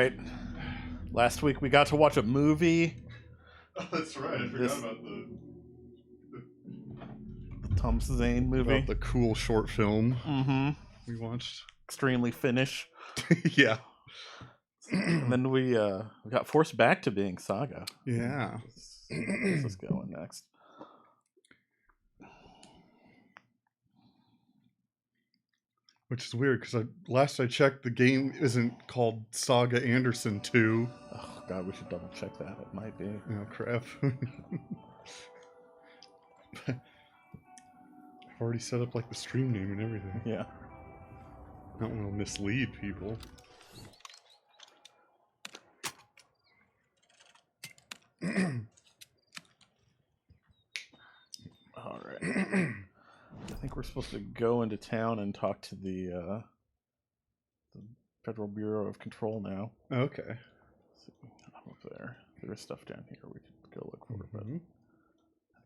right. Last week we got to watch a movie. Oh, that's right. I forgot about the Tom Zane movie. about the cool short film Mm-hmm. we watched. Extremely Finnish. Yeah. And then we got forced back to being Saga. Yeah. Where's this going next? Which is weird because last I checked, the game isn't called Saga Anderson 2. Oh god, we should double check that. It might be. Oh crap. I've already set up like the stream name and everything. Yeah. I don't want to mislead people. All right. I think we're supposed to go into town and talk to the Federal Bureau of Control now. Okay. So, I'm up there. There's stuff down here we could go look for, but I think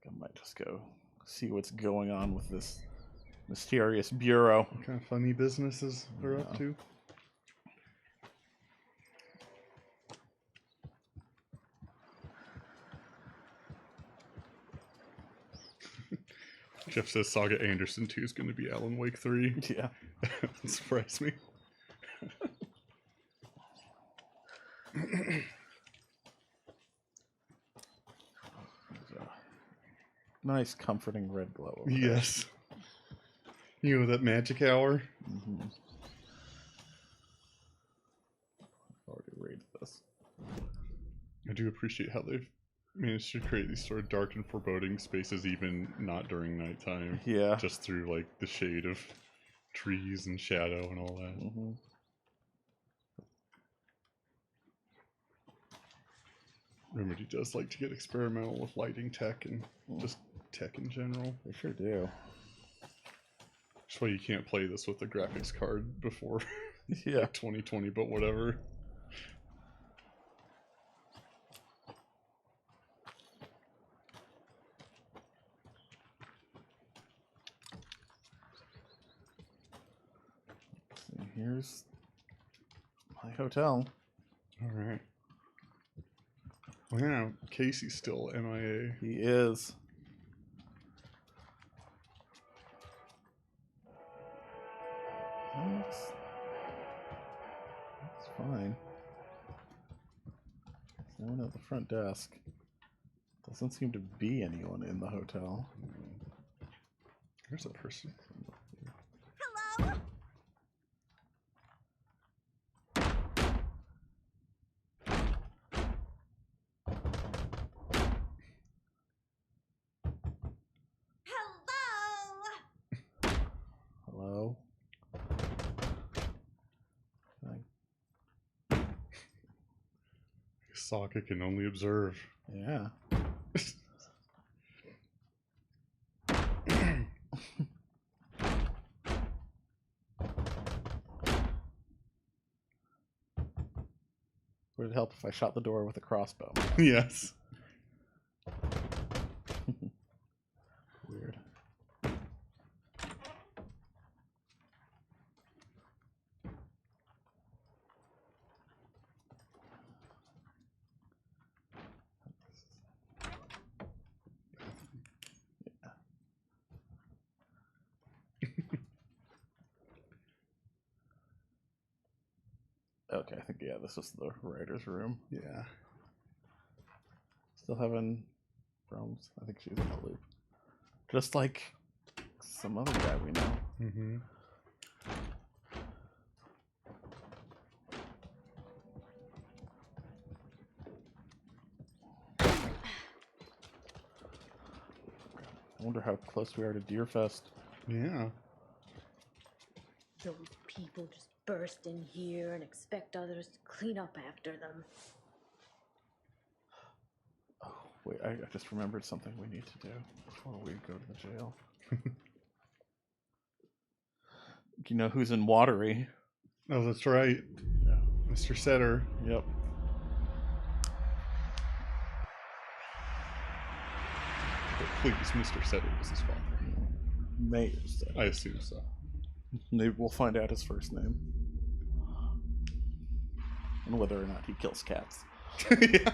I might just go see what's going on with this mysterious bureau. What kind of funny businesses they're up to? Jeff says Saga Anderson 2 is going to be Alan Wake 3. Yeah. That doesn't surprise me. Nice, comforting red glow. Over Yes. You know that magic hour? Mm-hmm. I've already rated this. I do appreciate how they've managed to create these sort of dark and foreboding spaces, even not during nighttime. Yeah. Just through like the shade of trees and shadow and all that. Mm-hmm. Remedy does like to get experimental with lighting tech and just tech in general. They sure do. That's why you can't play this with a graphics card before Yeah. 2020, but whatever. So here's my hotel. Alright. Well, yeah, Casey's still MIA. He is. That's fine. There's no one at the front desk. Doesn't seem to be anyone in the hotel. There's a person. Hello? Hello? Sokka can only observe. Yeah. Would it help if I shot the door with a crossbow? Yes. Weird. Okay, I think, yeah, this is the writer's room. Yeah. Still having problems. I think she's in the loop. Just like some other guy we know. Mm-hmm. I wonder how close we are to Deerfest. Yeah. Those people just burst in here and expect others to clean up after them. Oh, wait, I just remembered something we need to do before we go to the jail. You know who's in Watery? Oh, that's right. Yeah. Mr. Setter. Yep. But please, Mr. Setter was his father. Mayor's. I assume so. Maybe we'll find out his first name. and whether or not he kills cats. Yeah.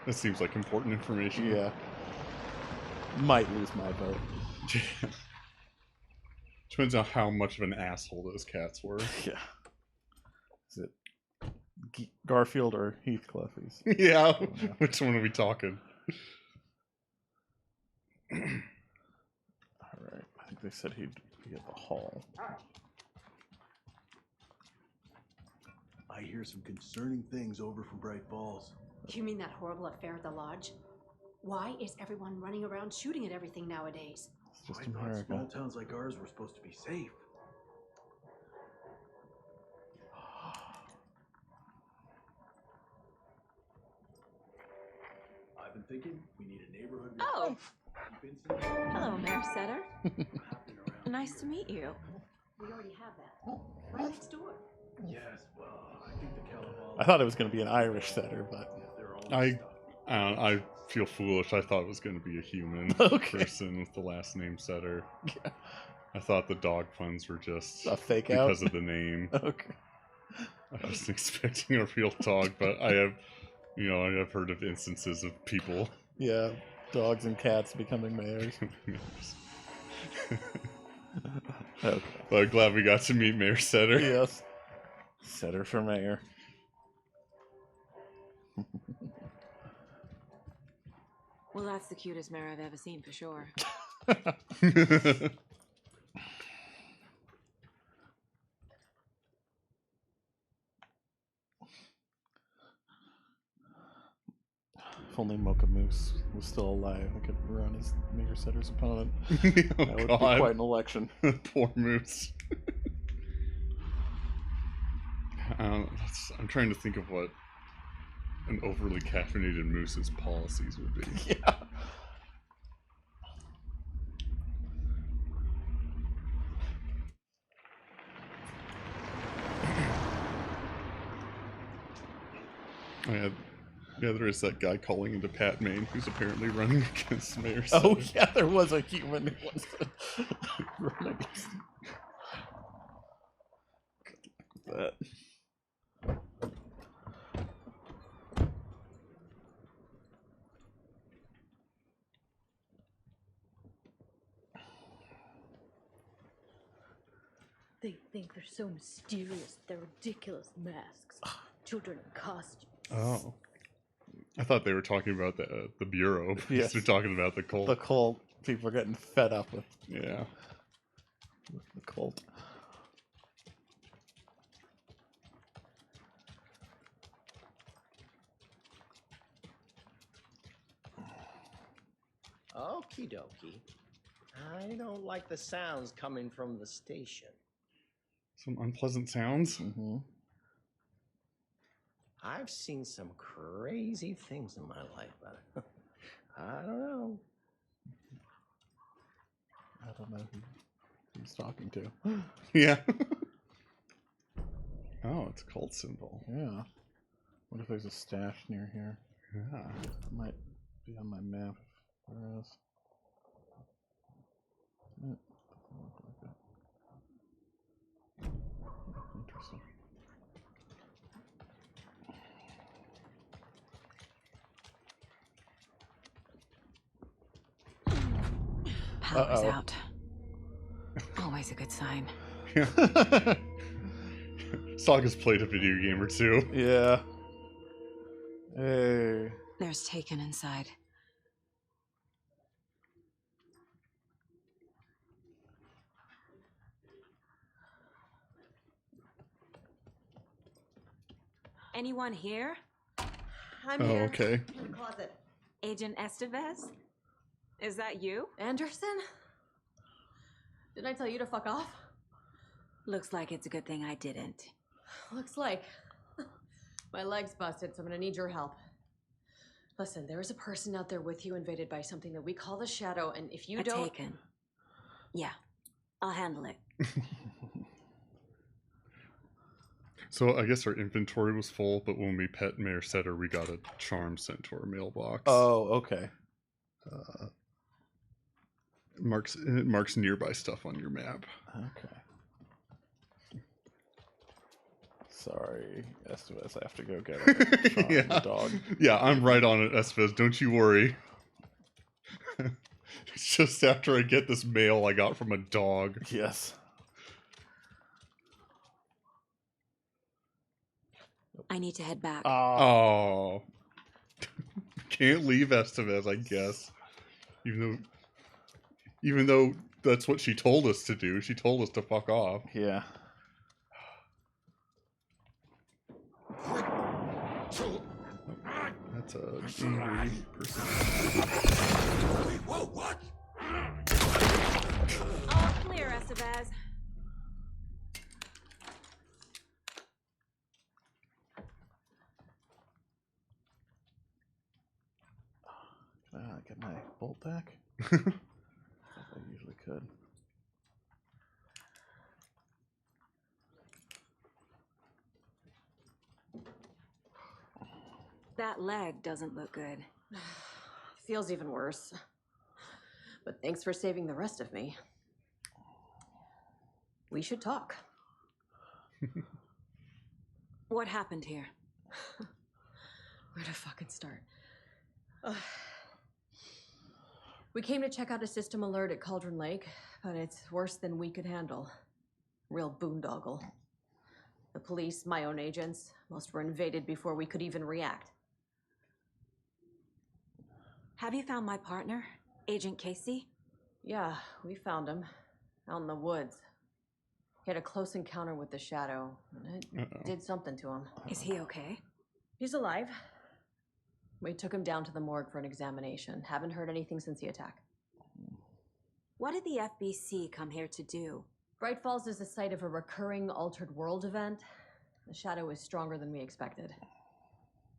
That seems like important information. Yeah. Might lose my vote. Depends on how much of an asshole those cats were. Yeah. Is it Garfield or Heathcliff? Yeah. Which one are we talking? Alright. I think they said he'd be at the hall. I hear some concerning things over from Bright Falls. You mean that horrible affair at the lodge? Why is everyone running around shooting at everything nowadays? It's just I thought America. small towns like ours were supposed to be safe. I've been thinking we need a neighborhood. Oh, Vincent, hello, Mayor Setter. happening around. Nice to meet you. We already have that. Right next door. Yes, well, I think the Calabar. I thought it was going to be an Irish setter, but They're all I- stuff. I feel foolish. I thought it was going to be a human Okay. person with the last name Setter. Yeah. I thought the dog puns were just a fake out. because of the name. Okay. I wasn't expecting a real dog, but I have heard of instances of people. Yeah. Dogs and cats becoming mayors. Okay. But I'm glad we got to meet Mayor Setter. Yes. Setter for mayor. Well, that's the cutest mayor I've ever seen for sure. If only Mocha Moose was still alive, I could run as Mayor Setter's opponent. Oh, That would be God. quite an election. Poor Moose. I'm trying to think of what an overly caffeinated Moose's policies would be. Yeah. Yeah, there is that guy calling into Pat Maine who's apparently running against Mayor Oh, Setter. yeah, there was a human who wants to run against that. They think they're so mysterious. Their ridiculous masks. Children in costumes. Oh. I thought they were talking about the Bureau. Because Yes. they're talking about the cult. The cult. People are getting fed up with Yeah. the cult. Okie dokie. I don't like the sounds coming from the station. Some unpleasant sounds. Mm-hmm. I've seen some crazy things in my life, but I don't know. I don't know who he's talking to. Yeah. Oh, it's a cult symbol. Yeah. What if there's a stash near here? Yeah. It might be on my map. Where is? Doesn't look like it. Interesting. Power's Uh-oh. out. Always a good sign. Saga's played a video game or two. Yeah. Hey. There's Taken inside. Anyone here? I'm Oh, here. okay. In the closet. Agent Estevez? Is that you? Anderson? Didn't I tell you to fuck off? Looks like it's a good thing I didn't. Looks like. My leg's busted, so I'm gonna need your help. Listen, there is a person out there with you invaded by something that we call the Shadow, and if you A don't. Taken. Yeah, I'll handle it. So I guess our inventory was full, but when we pet Mayor Setter, we got a charm sent to our mailbox. Oh, okay. It marks nearby stuff on your map. Okay. Sorry, Estevez, I have to go get it. Sean, Yeah. the dog. Yeah, I'm right on it, Espez. Don't you worry. It's just after I get this mail I got from a dog. Yes. I need to head back. Oh. Can't leave Estevez, I guess. Even though that's what she told us to do. She told us to fuck off. Yeah. That's a angry person. Whoa, what? All clear, Estevez. Can I get my bolt back? I usually could. That leg doesn't look good. Feels even worse. But thanks for saving the rest of me. We should talk. What happened here? Where to fucking start? Ugh. We came to check out a system alert at Cauldron Lake, but it's worse than we could handle. Real boondoggle. The police, my own agents, most were invaded before we could even react. Have you found my partner, Agent Casey? Yeah, we found him. Out in the woods. He had a close encounter with the Shadow, and it did something to him. Is he okay? He's alive. We took him down to the morgue for an examination. Haven't heard anything since the attack. What did the FBC come here to do? Bright Falls is the site of a recurring Altered World event. The Shadow is stronger than we expected.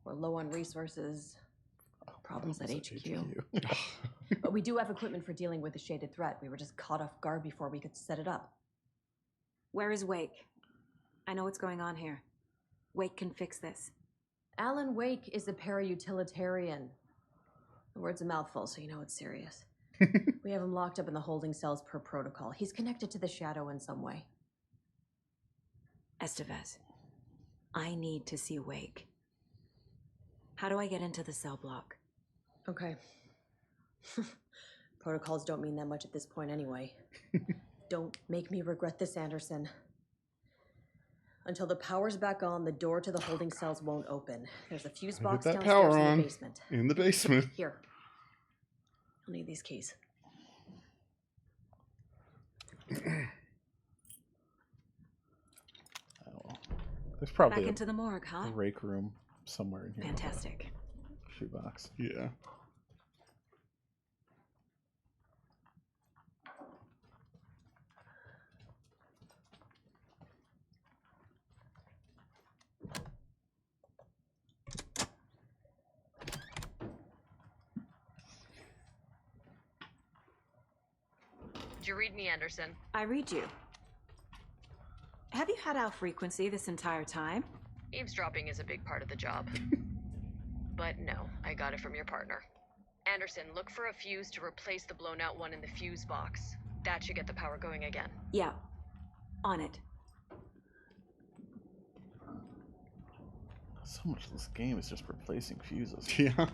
We're low on resources. Problems at HQ. But we do have equipment for dealing with the shaded threat. We were just caught off guard before we could set it up. Where is Wake? I know what's going on here. Wake can fix this. Alan Wake is a para-utilitarian. The word's a mouthful, so you know it's serious. We have him locked up in the holding cells per protocol. He's connected to the Shadow in some way. Estevez, I need to see Wake. How do I get into the cell block? Okay. Protocols don't mean that much at this point anyway. Don't make me regret this, Anderson. Until the power's back on, the door to the holding cells won't open. There's a fuse box Get that downstairs power in on the basement. in the basement. Here. I'll need these keys. There's probably Back into the morgue, a huh? rake room somewhere in here. Fantastic. Shoebox. Yeah. Did you read me, Anderson? I read you. Have you had our frequency this entire time? Eavesdropping is a big part of the job. But no, I got it from your partner. Anderson, look for a fuse to replace the blown out one in the fuse box. That should get the power going again. Yeah. On it. So much of this game is just replacing fuses. Yeah.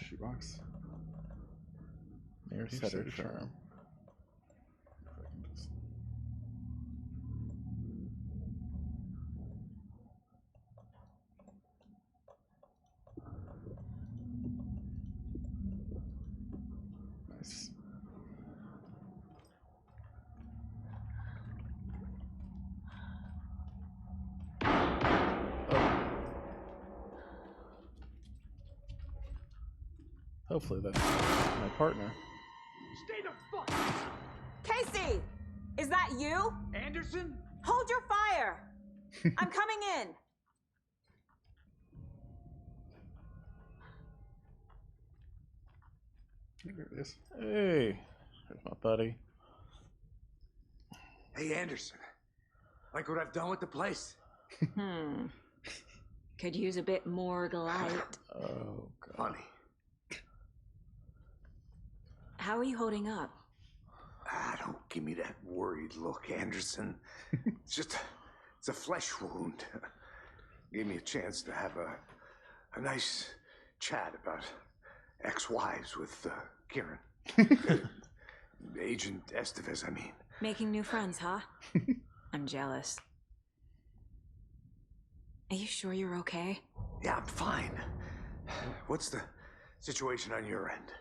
Shoebox. Near Near setter setter charm. charm. Nice. Hopefully that's my partner. Stay the fuck! Casey! Is that you? Anderson? Hold your fire! I'm coming in. There it is. Hey, there's my buddy. Hey, Anderson. Like what I've done with the place? Could use a bit more light. Oh, God. Funny. How are you holding up? Don't give me that worried look, Anderson. It's a flesh wound. Gave me a chance to have a nice chat about ex-wives with Kieran. Agent Estevez, I mean. Making new friends, huh? I'm jealous. Are you sure you're okay? Yeah, I'm fine. What's the situation on your end?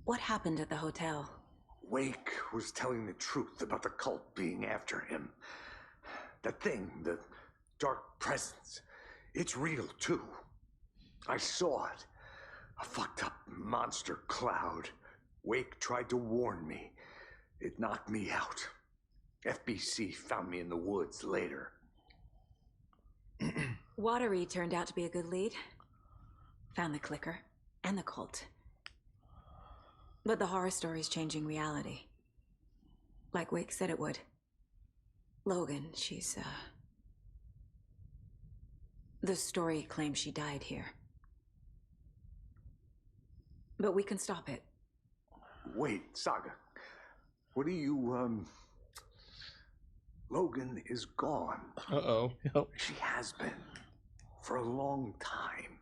What happened at the hotel? Wake was telling the truth about the cult being after him. That thing, the dark presence, it's real too. I saw it. A fucked up monster cloud. Wake tried to warn me. It knocked me out. FBC found me in the woods later. Watery turned out to be a good lead. Found the clicker and the cult. But the horror story's changing reality. Like Wake said it would. Logan, she's, the story claims she died here. But we can stop it. Wait, Saga. What do you, Logan is gone. Uh-oh. Yep. She has been. For a long time.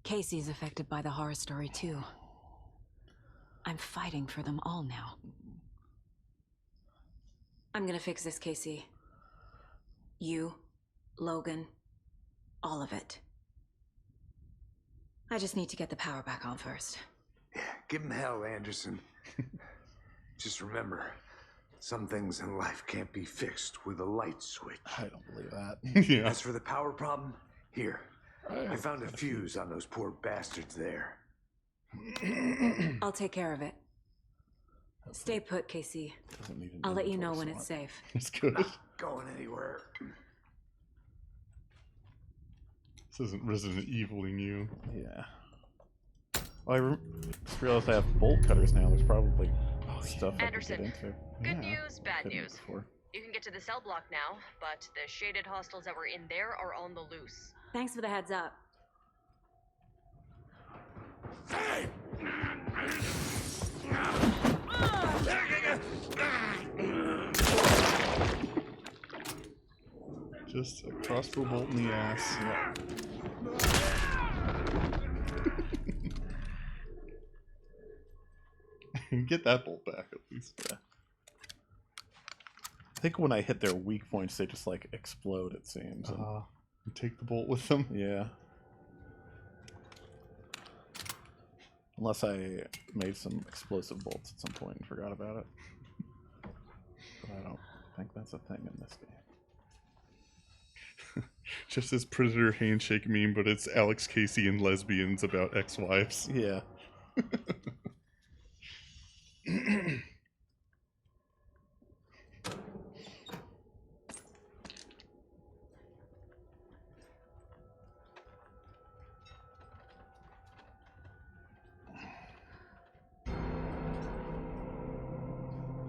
Casey's affected by the horror story, too. I'm fighting for them all now. I'm gonna fix this, Casey. You, Logan, all of it. I just need to get the power back on first. Yeah, give him hell, Anderson. Just remember, some things in life can't be fixed with a light switch. I don't believe that. Yeah. As for the power problem, here. I found a fuse on those poor bastards there. I'll take care of it. Stay put, Casey. Doesn't need an I'll let you know inventory when it's slot. safe. It's good. Not going anywhere. This isn't Resident Eviling you. Yeah. Well, just realized I have bolt cutters now. There's probably stuff Anderson, I could get into. Good Yeah, news, bad couldn't news. before. You can get to the cell block now, but the shaded hostiles that were in there are on the loose. Thanks for the heads up. Just a crossbow bolt in the ass. Get that bolt back at least. Yeah. I think when I hit their weak points, they just like explode. It seems. And, Take the bolt with them. yeah. Unless I made some explosive bolts at some point and forgot about it. But I don't think that's a thing in this game. Just this Predator handshake meme, but it's Alex Casey and lesbians about ex-wives. Yeah.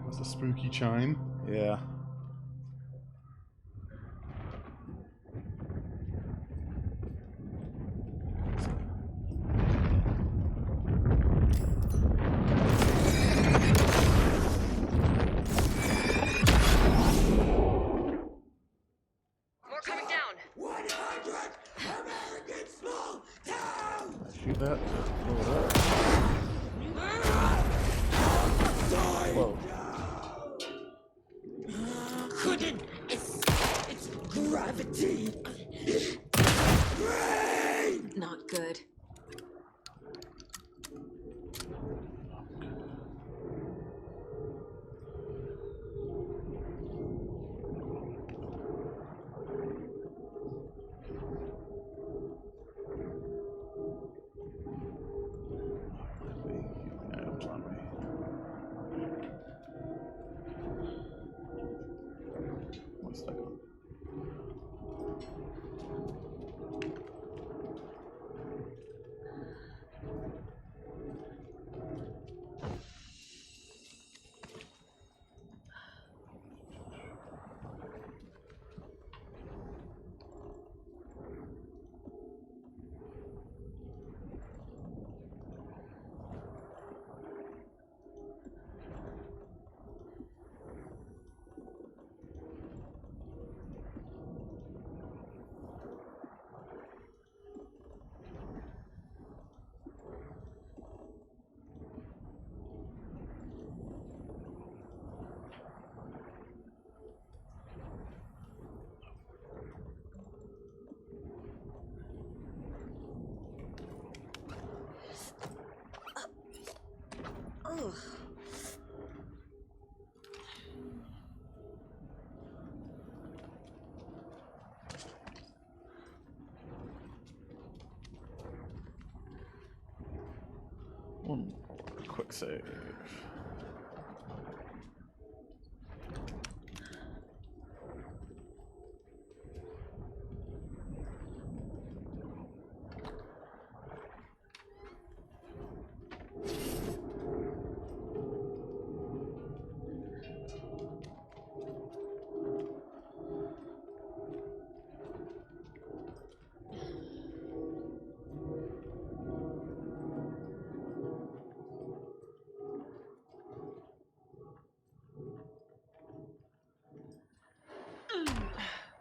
That's a spooky chime. Yeah. More coming down. 100 American small towns! Shoot that. Blow it up. Whoa. Couldn't escape its gravity. Not good. Items on me. What's that? One more quick save.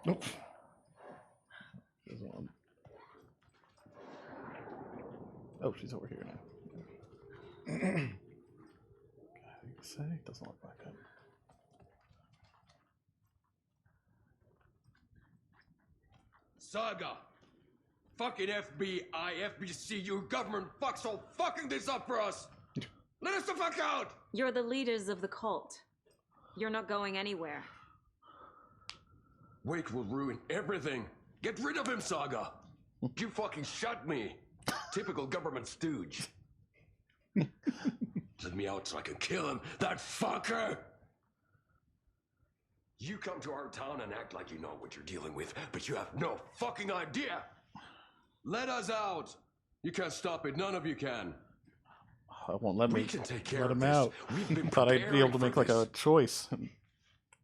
Nope. There's one. Oh, she's over here now. Okay, say doesn't look like it. Saga! Fucking FBI, FBC, you government fucks all fucking this up for us! Let us the fuck out! You're the leaders of the cult. You're not going anywhere. Wake will ruin everything. Get rid of him, Saga! You fucking shot me! Typical government stooge. Let me out so I can kill him, that fucker! You come to our town and act like you know what you're dealing with, but you have no fucking idea! Let us out! You can't stop it, none of you can. I won't let We me can take care let of him this. out. We've been Thought I'd be able to preparing make for like a this. choice and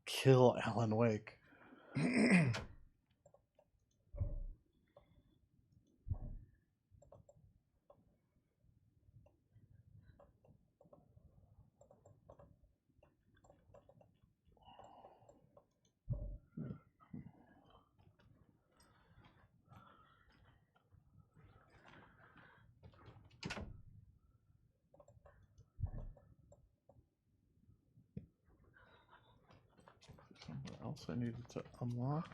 kill Alan Wake. Somewhere else I needed to unlock.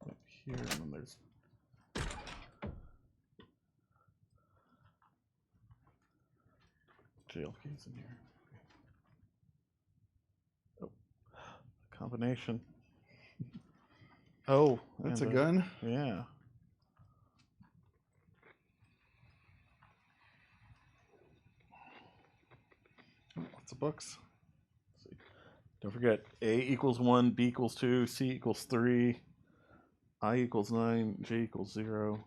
Up here, and then there's jail keys in here. Oh, combination. Oh, That's and a gun? Yeah. Lots of books. Let's see. Don't forget, A equals 1, B equals 2, C equals 3, I equals 9, J equals 0,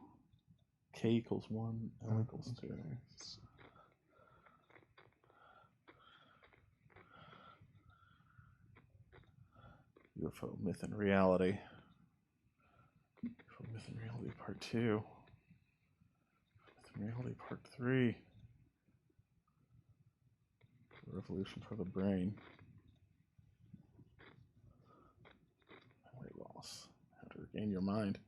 K equals 1, L equals 2. UFO Myth and Reality. UFO Myth and Reality Part 2. Myth and Reality Part 3. Revolution for the Brain. Memory loss. How to regain your mind.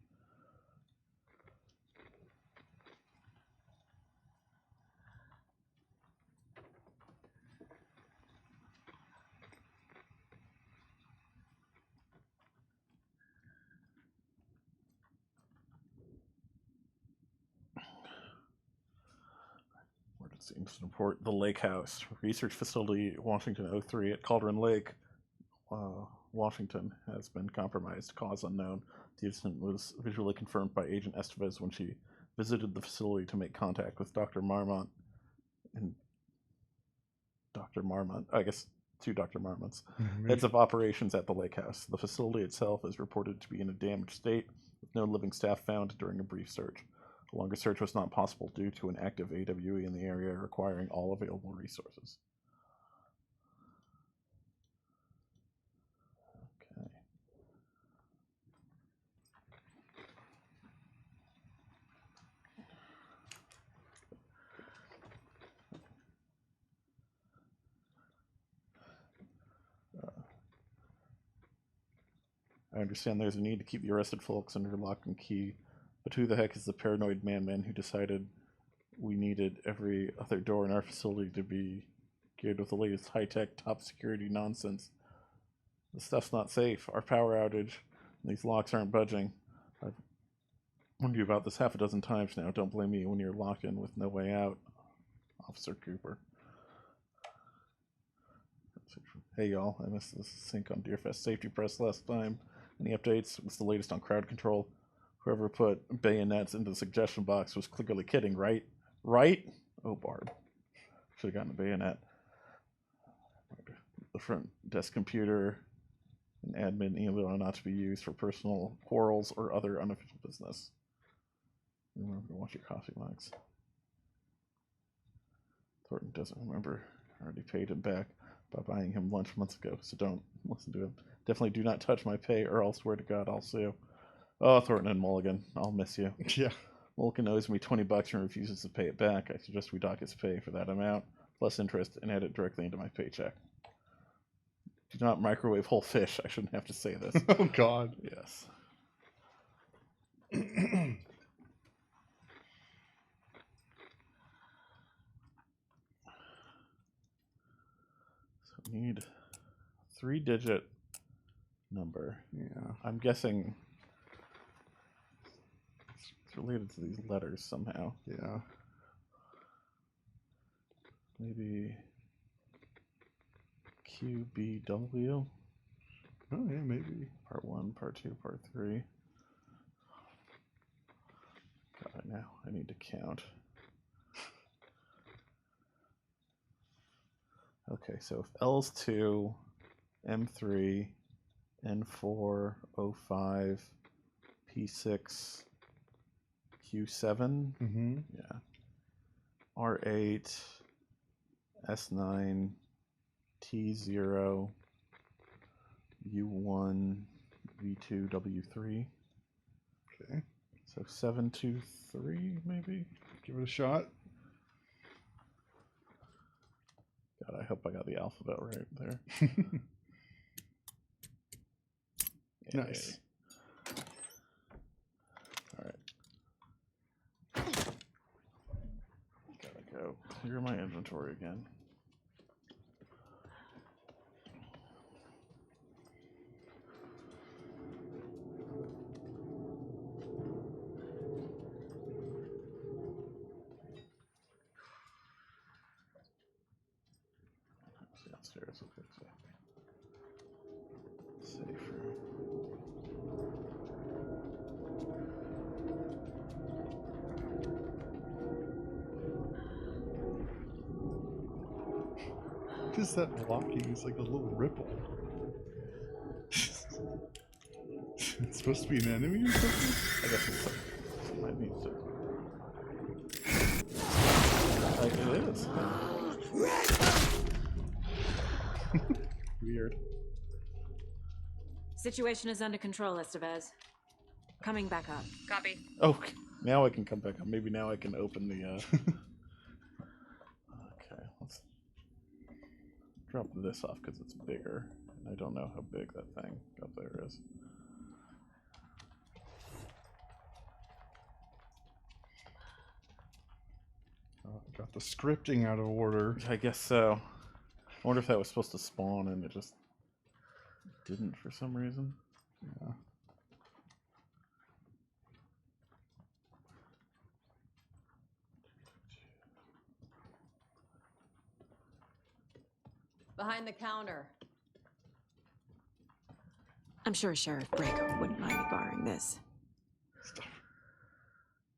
Emergency incident report. The Lake House. Research Facility, Washington 03 at Cauldron Lake, Washington has been compromised. Cause unknown. The incident was visually confirmed by Agent Estevez when she visited the facility to make contact with Dr. Marmont and Dr. Marmont. I guess two Dr. Marmonts. Heads of operations at the Lake House. The facility itself is reported to be in a damaged state, with no living staff found during a brief search. A longer search was not possible due to an active AWE in the area requiring all available resources. Okay. I understand there's a need to keep the arrested folks under lock and key, but who the heck is the paranoid madman who decided we needed every other door in our facility to be geared with the latest high-tech, top-security nonsense? This stuff's not safe. Our power outage, and these locks aren't budging. I've warned you about this half a dozen times now. Don't blame me when you're locked in with no way out. Officer Cooper. Hey y'all, I missed this sync on Deerfest Safety Press last time. Any updates? What's the latest on crowd control? Whoever put bayonets into the suggestion box was clearly kidding, right? Right? Oh, Barb. Should have gotten a bayonet. The front desk computer and admin email are not to be used for personal quarrels or other unofficial business. Remember to wash your coffee mugs. Thornton doesn't remember. I already paid him back by buying him lunch months ago, so don't listen to him. Definitely do not touch my pay, or I'll swear to God I'll sue. Oh, Thornton and Mulligan, I'll miss you. Yeah. Mulligan owes me $20 and refuses to pay it back. I suggest we dock his pay for that amount, plus interest, and add it directly into my paycheck. Do not microwave whole fish. I shouldn't have to say this. Oh, God. Yes. So we need 3-digit number. Yeah. I'm guessing it's related to these letters somehow. Yeah. Maybe QBW. Oh, yeah, maybe. Part 1, Part 2, Part 3. Got it now. I need to count. Okay, so if L's 2, M3, N4, O5, P6, Q7, yeah, R8, S9, T0, U1, V2, W3. Okay. So 723 maybe? Give it a shot. God, I hope I got the alphabet right there. Nice. Alright. Gotta go clear my inventory again. Downstairs, okay, so safe room. What is that blocking? It's like a little ripple. It's supposed to be an enemy or something? I guess it's might need to. Like it is. Weird. Situation is under control, Estevez. Coming back up. Copy. Oh, now I can come back up. Maybe now I can open the. Okay, let's drop this off because it's bigger. I don't know how big that thing up there is. Got the scripting out of order. I guess so. I wonder if that was supposed to spawn and it just didn't for some reason. Yeah. Behind the counter. I'm sure Sheriff Breaker wouldn't mind me borrowing this.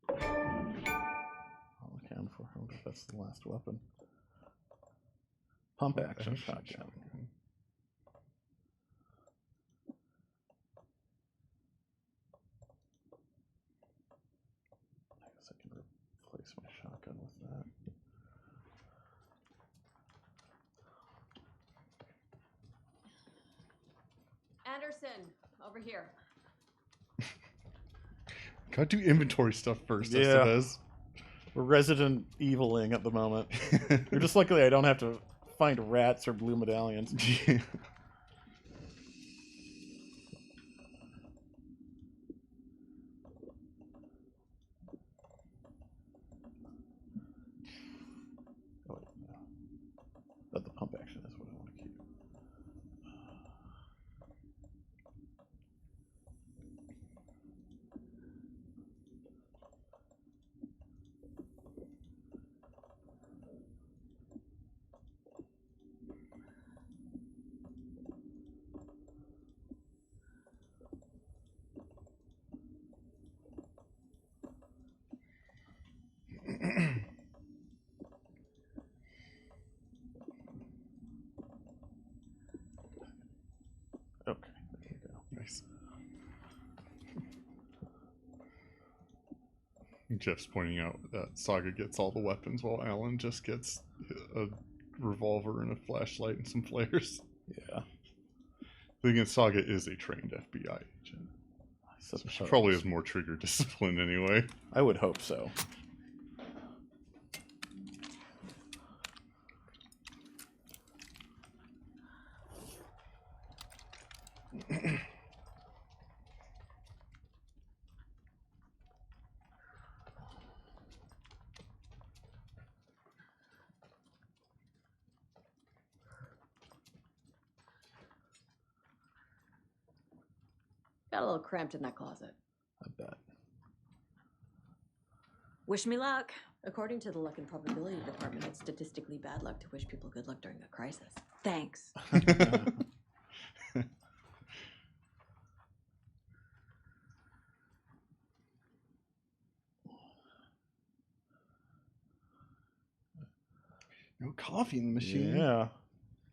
I'll account for. I wonder if that's the last weapon. Pump action shotgun. I guess I can replace my shotgun with that. Anderson, over here. Gotta do inventory stuff first, Yeah. Estevez. We're Resident Eviling at the moment. You're just luckily I don't have to find rats or blue medallions. Yeah. Oh, wait, no. But the pump action is what I want to keep. Jeff's pointing out that Saga gets all the weapons while Alan just gets a revolver and a flashlight and some flares. Yeah. The thing is, Saga is a trained FBI agent. So she probably has more trigger discipline anyway. I would hope so. Got a little cramped in that closet. I bet. Wish me luck. According to the luck and probability department, it's statistically bad luck to wish people good luck during a crisis. Thanks. No coffee in the machine. Yeah.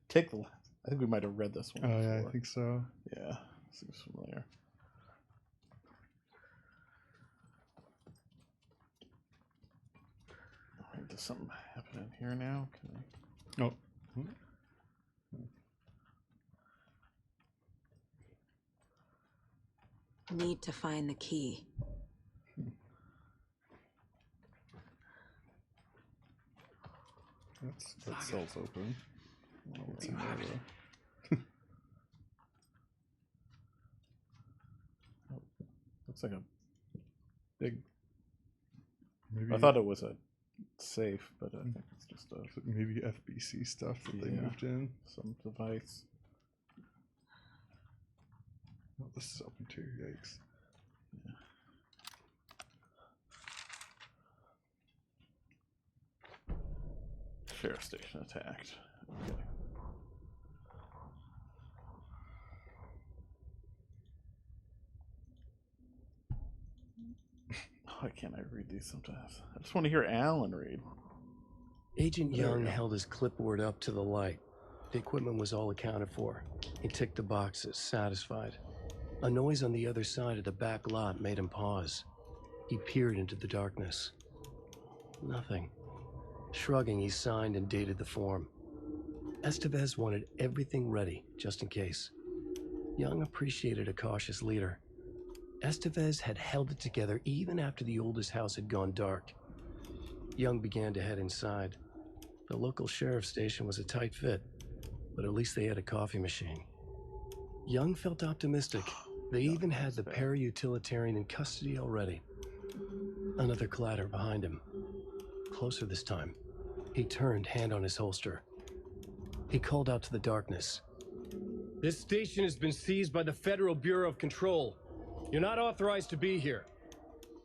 Take the. I think we might have read this one. Oh, yeah, before. I think so. Yeah. Seems familiar. Alright, does something happen in here now? Can I... Oh. Need to find the key. That cell's open. Oh, what's in there, though? Oh, looks like a big. Maybe I thought it was a safe, but I think it's just a. Maybe FBC stuff that they moved in. Some device. Oh, this is open too. Yikes. Yeah. Sheriff station attacked. Okay. Why can't I read these sometimes? I just want to hear Alan read. Agent Young held his clipboard up to the light. The equipment was all accounted for. He ticked the boxes, satisfied. A noise on the other side of the back lot made him pause. He peered into the darkness. Nothing. Shrugging, he signed and dated the form. Estevez wanted everything ready, just in case. Young appreciated a cautious leader. Estevez had held it together even after the oldest house had gone dark. Young began to head inside. The local sheriff's station was a tight fit, but at least they had a coffee machine. Young felt optimistic. They even had the para-utilitarian in custody already. Another clatter behind him. Closer this time. He turned, hand on his holster. He called out to the darkness. This station has been seized by the Federal Bureau of Control. You're not authorized to be here.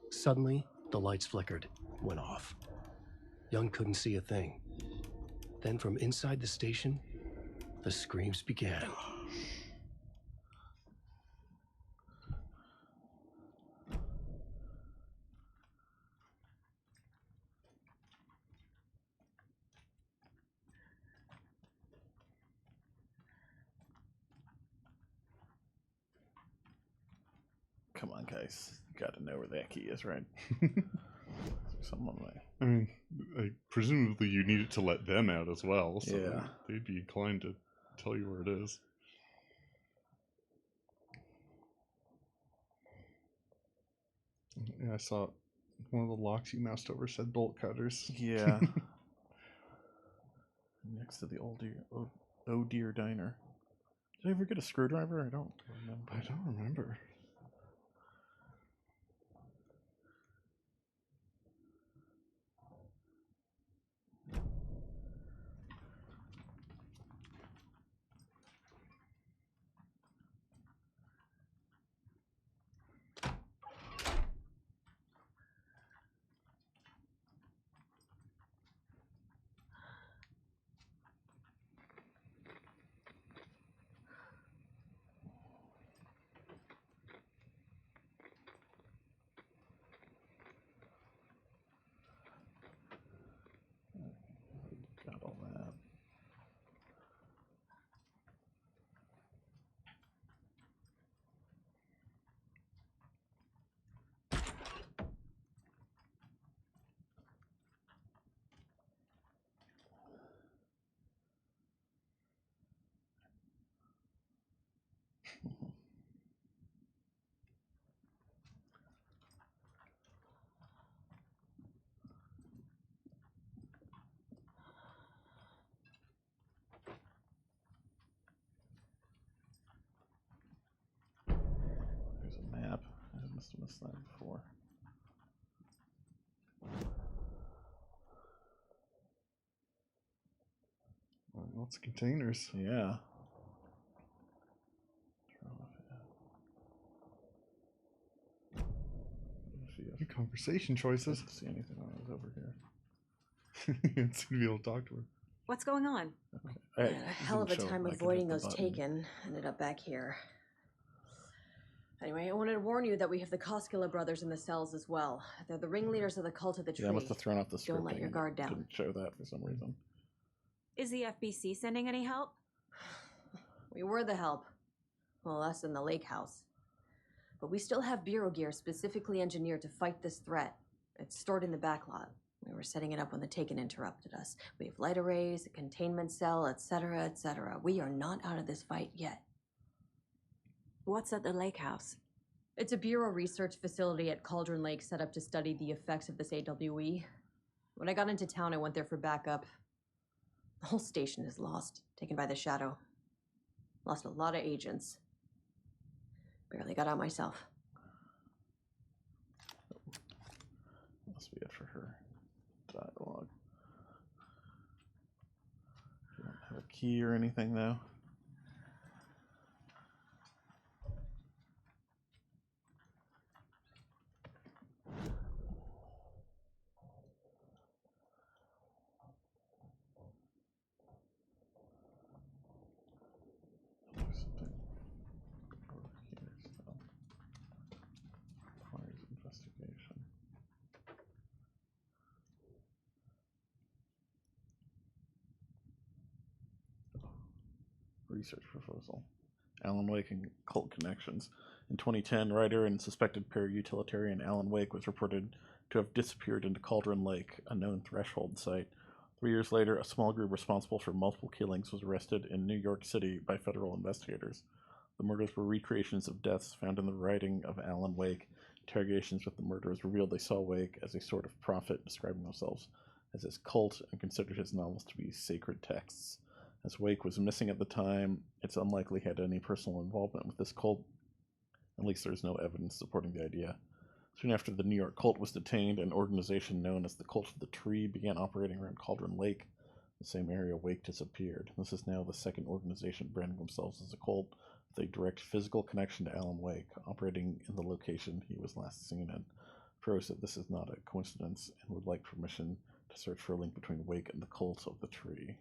Suddenly, the lights flickered, went off. Young couldn't see a thing. Then from inside the station, the screams began. Come on, guys. You gotta know where that key is, right? Someone way. I mean, presumably you need it to let them out as well, so Yeah. they'd be inclined to tell you where it is. Yeah, I saw one of the locks you moused over said bolt cutters. Yeah. Next to the Oh Dear Diner. Did I ever get a screwdriver? I don't remember. I don't remember. Got all that. There's a map. I must have missed that before. Lots of containers. Yeah. Good conversation choices. I didn't see anything when I was over here. It's gonna be able to talk to her. What's going on? I Had a hell of a didn't show time if I could avoiding hit the those button. taken. Ended up back here. Anyway, I wanted to warn you that we have the Koskela brothers in the cells as well. They're the ringleaders of the cult of the tree. Yeah, I must have thrown off the scripting. Don't let your guard down. Didn't show that for some reason. Is the FBC sending any help? We were the help. Well, us in the lake house. But we still have Bureau gear specifically engineered to fight this threat. It's stored in the back lot. We were setting it up when the Taken interrupted us. We have light arrays, a containment cell, etc., etc. We are not out of this fight yet. What's at the lake house? It's a Bureau research facility at Cauldron Lake set up to study the effects of this AWE. When I got into town, I went there for backup. The whole station is lost, taken by the Shadow. Lost a lot of agents. Barely got out myself. Must be it for her dialogue. You don't have a key or anything, though. There's something over here still. Requires investigation. Research proposal. Alan Wake and cult connections. In 2010, writer and suspected para-utilitarian Alan Wake was reported to have disappeared into Cauldron Lake, a known threshold site. 3 years later, a small group responsible for multiple killings was arrested in New York City by federal investigators. The murders were recreations of deaths found in the writing of Alan Wake. Interrogations with the murderers revealed they saw Wake as a sort of prophet, describing themselves as his cult and considered his novels to be sacred texts. As Wake was missing at the time, it's unlikely he had any personal involvement with this cult. At least there's no evidence supporting the idea. Soon after the New York cult was detained, an organization known as the Cult of the Tree began operating around Cauldron Lake, the same area Wake disappeared. This is now the second organization branding themselves as a cult with a direct physical connection to Alan Wake, operating in the location he was last seen in. Pro said this is not a coincidence and would like permission to search for a link between Wake and the Cult of the Tree.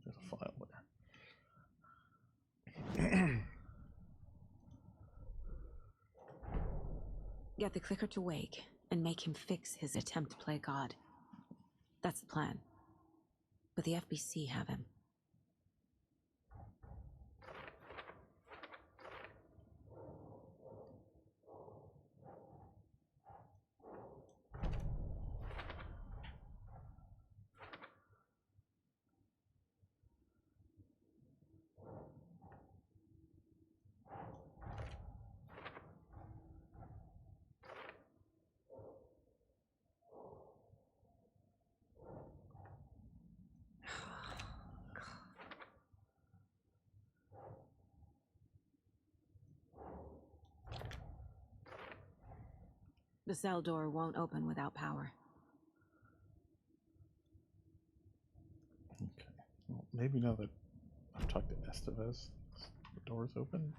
There's a file there. Get the clicker to Wake and make him fix his attempt to play God. That's the plan. But the FBC have him. The cell door won't open without power. Okay. Well, maybe now that I've talked to Estevez, the door's open.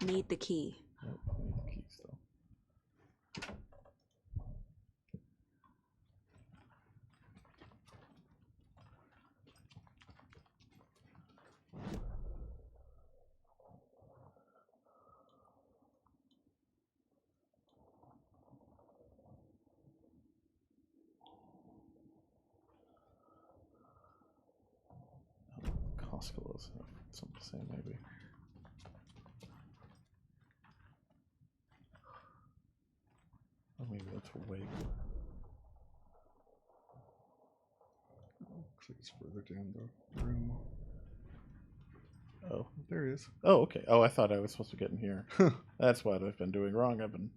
Need the key. Nope, I need the key still. Costco's have something to say, maybe. Oh, maybe that's awake. Looks like it's further down the room. Oh, there he is. Oh, okay. Oh, I thought I was supposed to get in here. That's what I've been doing wrong. I've been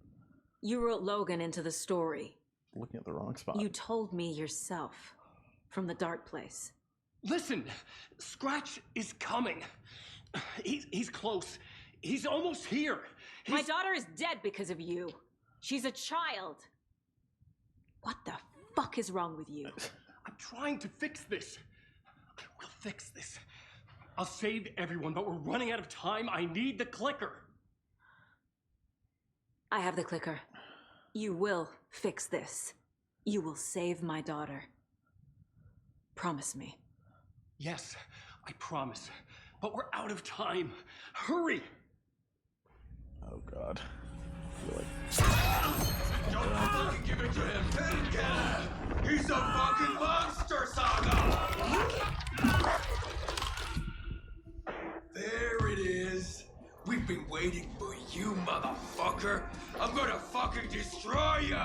You wrote Logan into the story. looking at the wrong spot. You told me yourself. From the dark place. Listen, Scratch is coming. He's close. He's almost here. My daughter is dead because of you. She's a child. What the fuck is wrong with you? I'm trying to fix this. I will fix this. I'll save everyone, but we're running out of time. I need the clicker. I have the clicker. You will fix this. You will save my daughter. Promise me. Yes, I promise. But we're out of time. Hurry! Oh God. I feel like... Don't fucking give it to him! Didn't get him! He's a fucking monster, Saga! There it is! We've been waiting for you, motherfucker! I'm gonna fucking destroy you!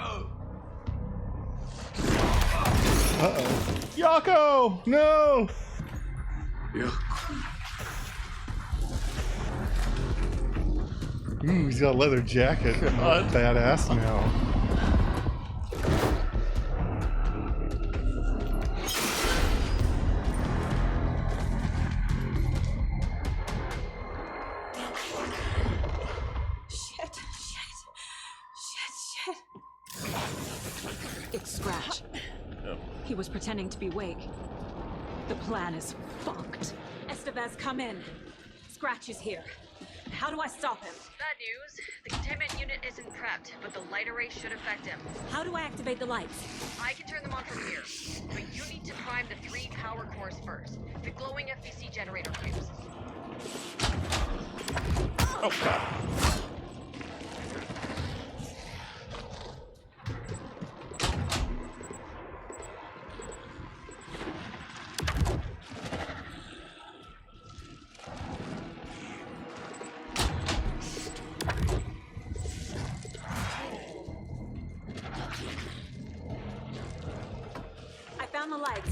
Uh-oh. Yako! No! Ooh, he's got a leather jacket. Badass now. Shit. It's Scratch. He was pretending to be Wake. The plan is fucked. Estevez, come in. Scratch is here. How do I stop him? Bad news. The containment unit isn't prepped, but the light array should affect him. How do I activate the lights? I can turn them on from here, but you need to prime the 3 power cores first. The glowing FBC generator cubes. Oh God. I found the lights.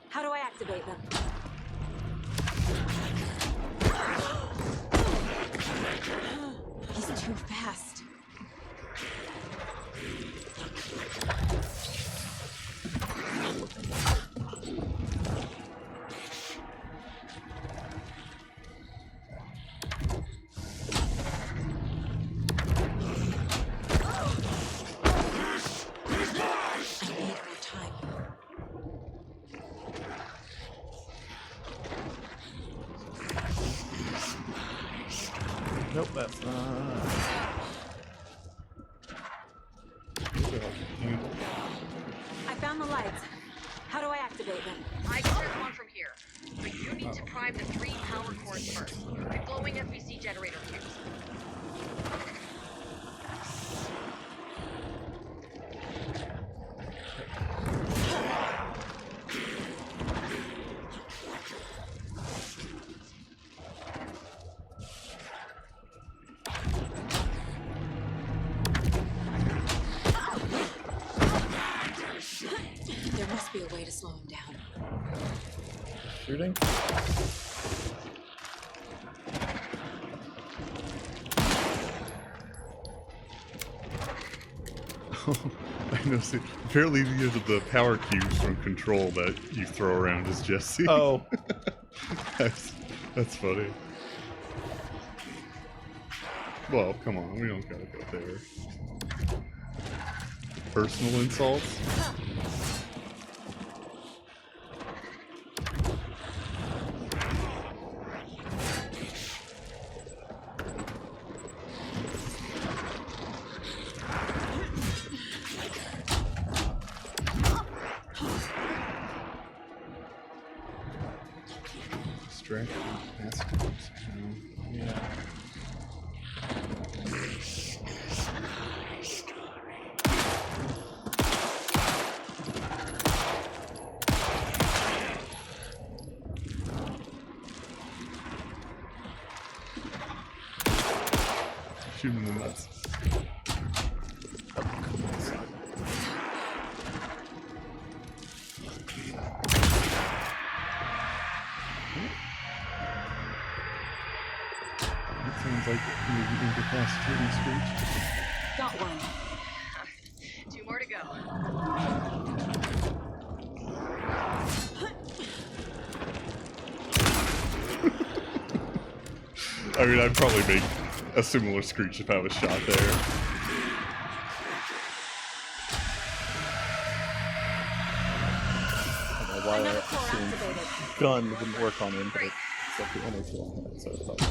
How do I activate them? He's too fast. Nope, that's not. I found the lights. How do I activate them? I can turn them on from here, but you need to prime the 3 power cores first. The glowing FBC generator cubes. There must be a way to slow him down. Shooting? I know. See, apparently the power cubes from Control that you throw around is Jesse. Oh. that's funny. Well, come on, we don't gotta go there. Personal insults? Distraction. Yeah. Shoot him in the nuts. like maybe incapacitating Screech. Got one. 2 more to go. I mean, I'd probably make a similar Screech if I was shot there. I don't know why I assumed gun wouldn't work on him, but it's like the only thing I had, so it's all good.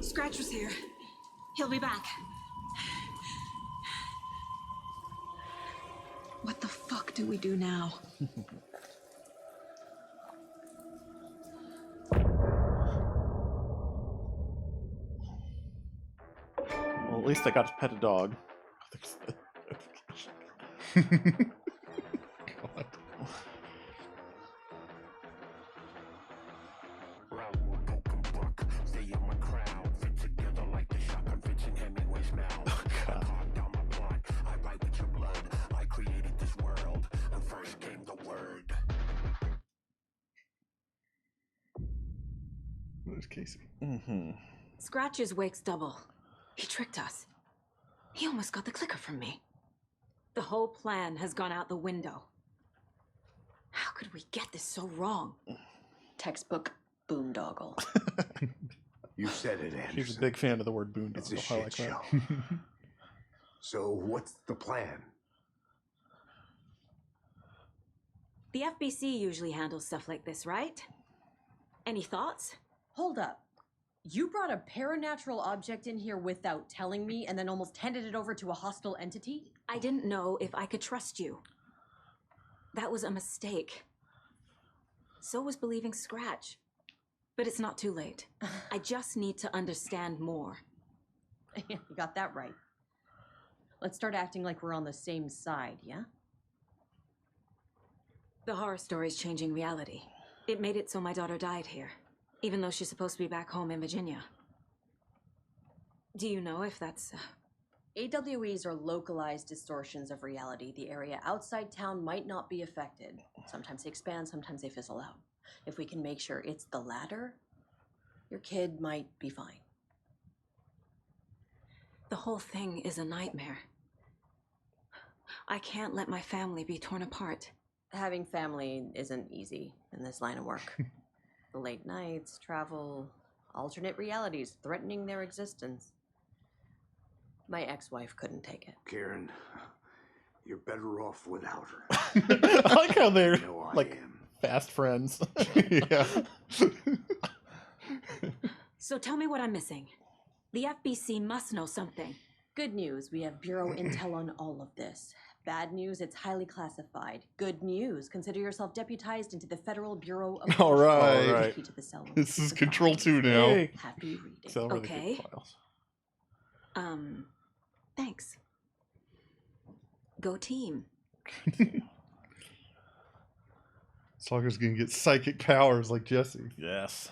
Scratch was here. He'll be back. What the fuck do we do now? Well, at least I got to pet a dog. God. Where's Casey? Mm-hmm. Scratch is Wake's double. He tricked us. He almost got the clicker from me. The whole plan has gone out the window. How could we get this so wrong? Textbook boondoggle. You said it, Anderson. She's a big fan of the word boondoggle. It's a I shit like show. that. So what's the plan? The FBC usually handles stuff like this, right? Any thoughts? Hold up. You brought a paranatural object in here without telling me and then almost handed it over to a hostile entity? I didn't know if I could trust you. That was a mistake. So was believing Scratch. But it's not too late. I just need to understand more. You got that right. Let's start acting like we're on the same side, yeah? The horror story's changing reality. It made it so my daughter died here, even though she's supposed to be back home in Virginia. Do you know if that's... AWEs are localized distortions of reality. The area outside town might not be affected. Sometimes they expand, sometimes they fizzle out. If we can make sure it's the latter, your kid might be fine. The whole thing is a nightmare. I can't let my family be torn apart. Having family isn't easy in this line of work. The late nights, travel, alternate realities threatening their existence. My ex-wife couldn't take it. Karen, you're better off without her. I like how they're No, I like am. fast friends. Yeah. So tell me what I'm missing. The FBC must know something. Good news, we have Bureau intel on all of this. Bad news, it's highly classified. Good news, consider yourself deputized into the Federal Bureau of... All right. All right. Key to the cell room. This is Control 2 now. Hey. Happy reading. So over the Okay. good files. Thanks. Go team. Stalker's gonna get psychic powers like Jesse. Yes.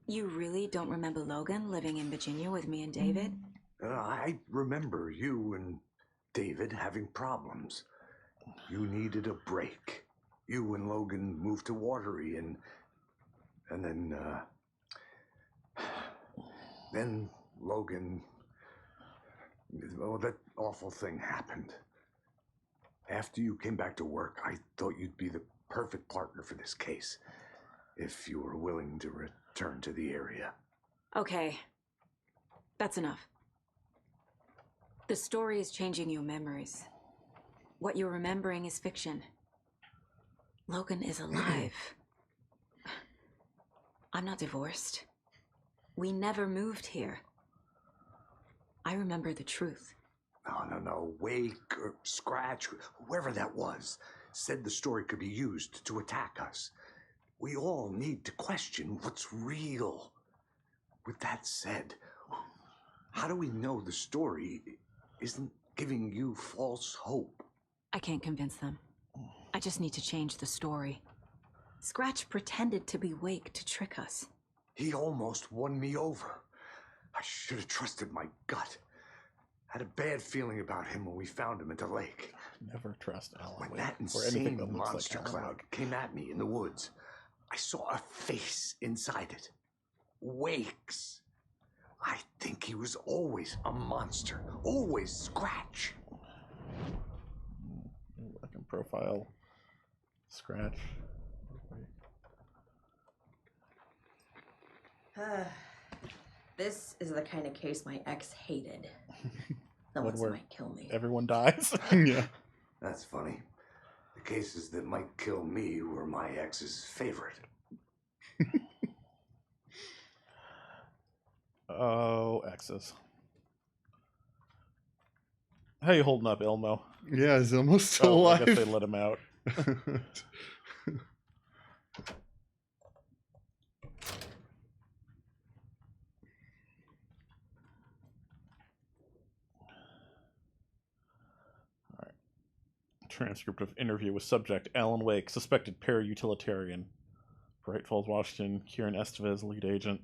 You really don't remember Logan living in Virginia with me and David? I remember you and David having problems. You needed a break. You and Logan moved to Watery and then Logan, well, that awful thing happened. After you came back to work, I thought you'd be the perfect partner for this case, if you were willing to return to the area. Okay. That's enough. The story is changing your memories. What you're remembering is fiction. Logan is alive. I'm not divorced. We never moved here. I remember the truth. No. Wake or Scratch, whoever that was, said the story could be used to attack us. We all need to question what's real. With that said, how do we know the story isn't giving you false hope? I can't convince them. I just need to change the story. Scratch pretended to be Wake to trick us. He almost won me over. I should have trusted my gut. Had a bad feeling about him when we found him at the lake. Never trust Alan When Wake that or anything insane that looks monster like Alan cloud Wake. came at me in the woods, I saw a face inside it. Wake's. I think he was always a monster. Always Scratch. I can profile Scratch. This is the kind of case my ex hated. The One ones that where might kill me. everyone dies. Yeah. That's funny. The cases that might kill me were my ex's favorite. Oh, exes. How you holding up, Ilmo? Yeah, is Ilmo still Oh, alive? I guess they let him out. Transcript of interview with subject Alan Wake, suspected para-utilitarian. Bright Falls, Washington. Kieran Estevez, lead agent.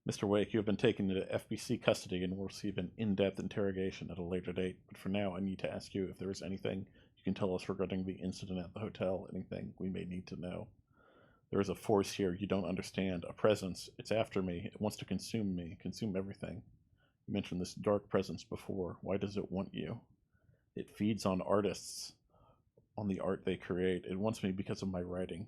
Mr. Wake, you have been taken into FBC custody and will receive an in-depth interrogation at a later date. But for now, I need to ask you if there is anything you can tell us regarding the incident at the hotel, anything we may need to know. There is a force here you don't understand, a presence. It's after me. It wants to consume me, consume everything. You mentioned this dark presence before. Why does it want you? It feeds on artists, on the art they create. It wants me because of my writing,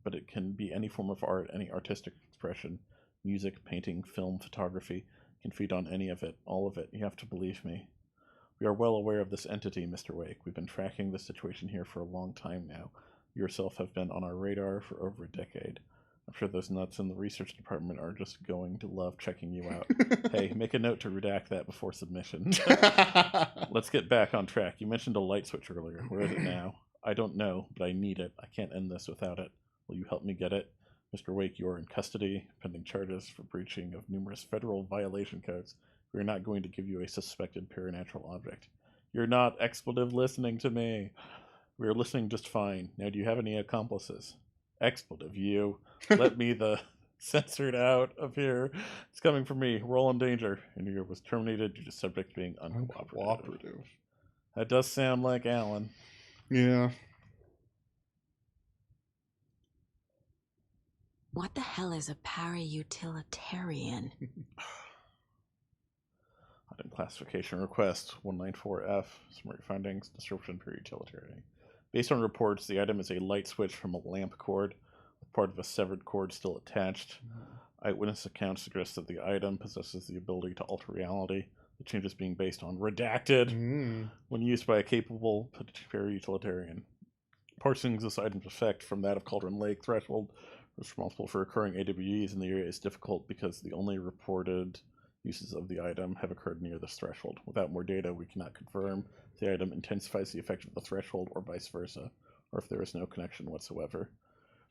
but it can be any form of art, any artistic expression, music, painting, film, photography, can feed on any of it, all of it. You have to believe me. We are well aware of this entity, Mr. Wake. We've been tracking the situation here for a long time now. You yourself have been on our radar for over a decade. I'm sure those nuts in the research department are just going to love checking you out. Hey, make a note to redact that before submission. Let's get back on track. You mentioned a light switch earlier. Where is it now? I don't know, but I need it. I can't end this without it. Will you help me get it? Mr. Wake, you are in custody, pending charges for breaching of numerous federal violation codes. We are not going to give you a suspected paranatural object. You're not expletive listening to me. We are listening just fine. Now, do you have any accomplices? Expletive, you. Let me the censored out of here. It's coming from me. Roll in danger. Interview was terminated due to subject being uncooperative. That does sound like Alan. Yeah. What the hell is a para-utilitarian? Item classification request 194F. Summary findings. Description para-utilitarian. Based on reports, the item is a light switch from a lamp cord, with part of a severed cord still attached. Eyewitness accounts suggest that the item possesses the ability to alter reality, the changes being based on redacted when used by a capable para-utilitarian. Parsing this item's effect from that of Cauldron Lake threshold responsible for occurring AWEs in the area is difficult because the only reported uses of the item have occurred near this threshold. Without more data, we cannot confirm if the item intensifies the effect of the threshold or vice versa, or if there is no connection whatsoever.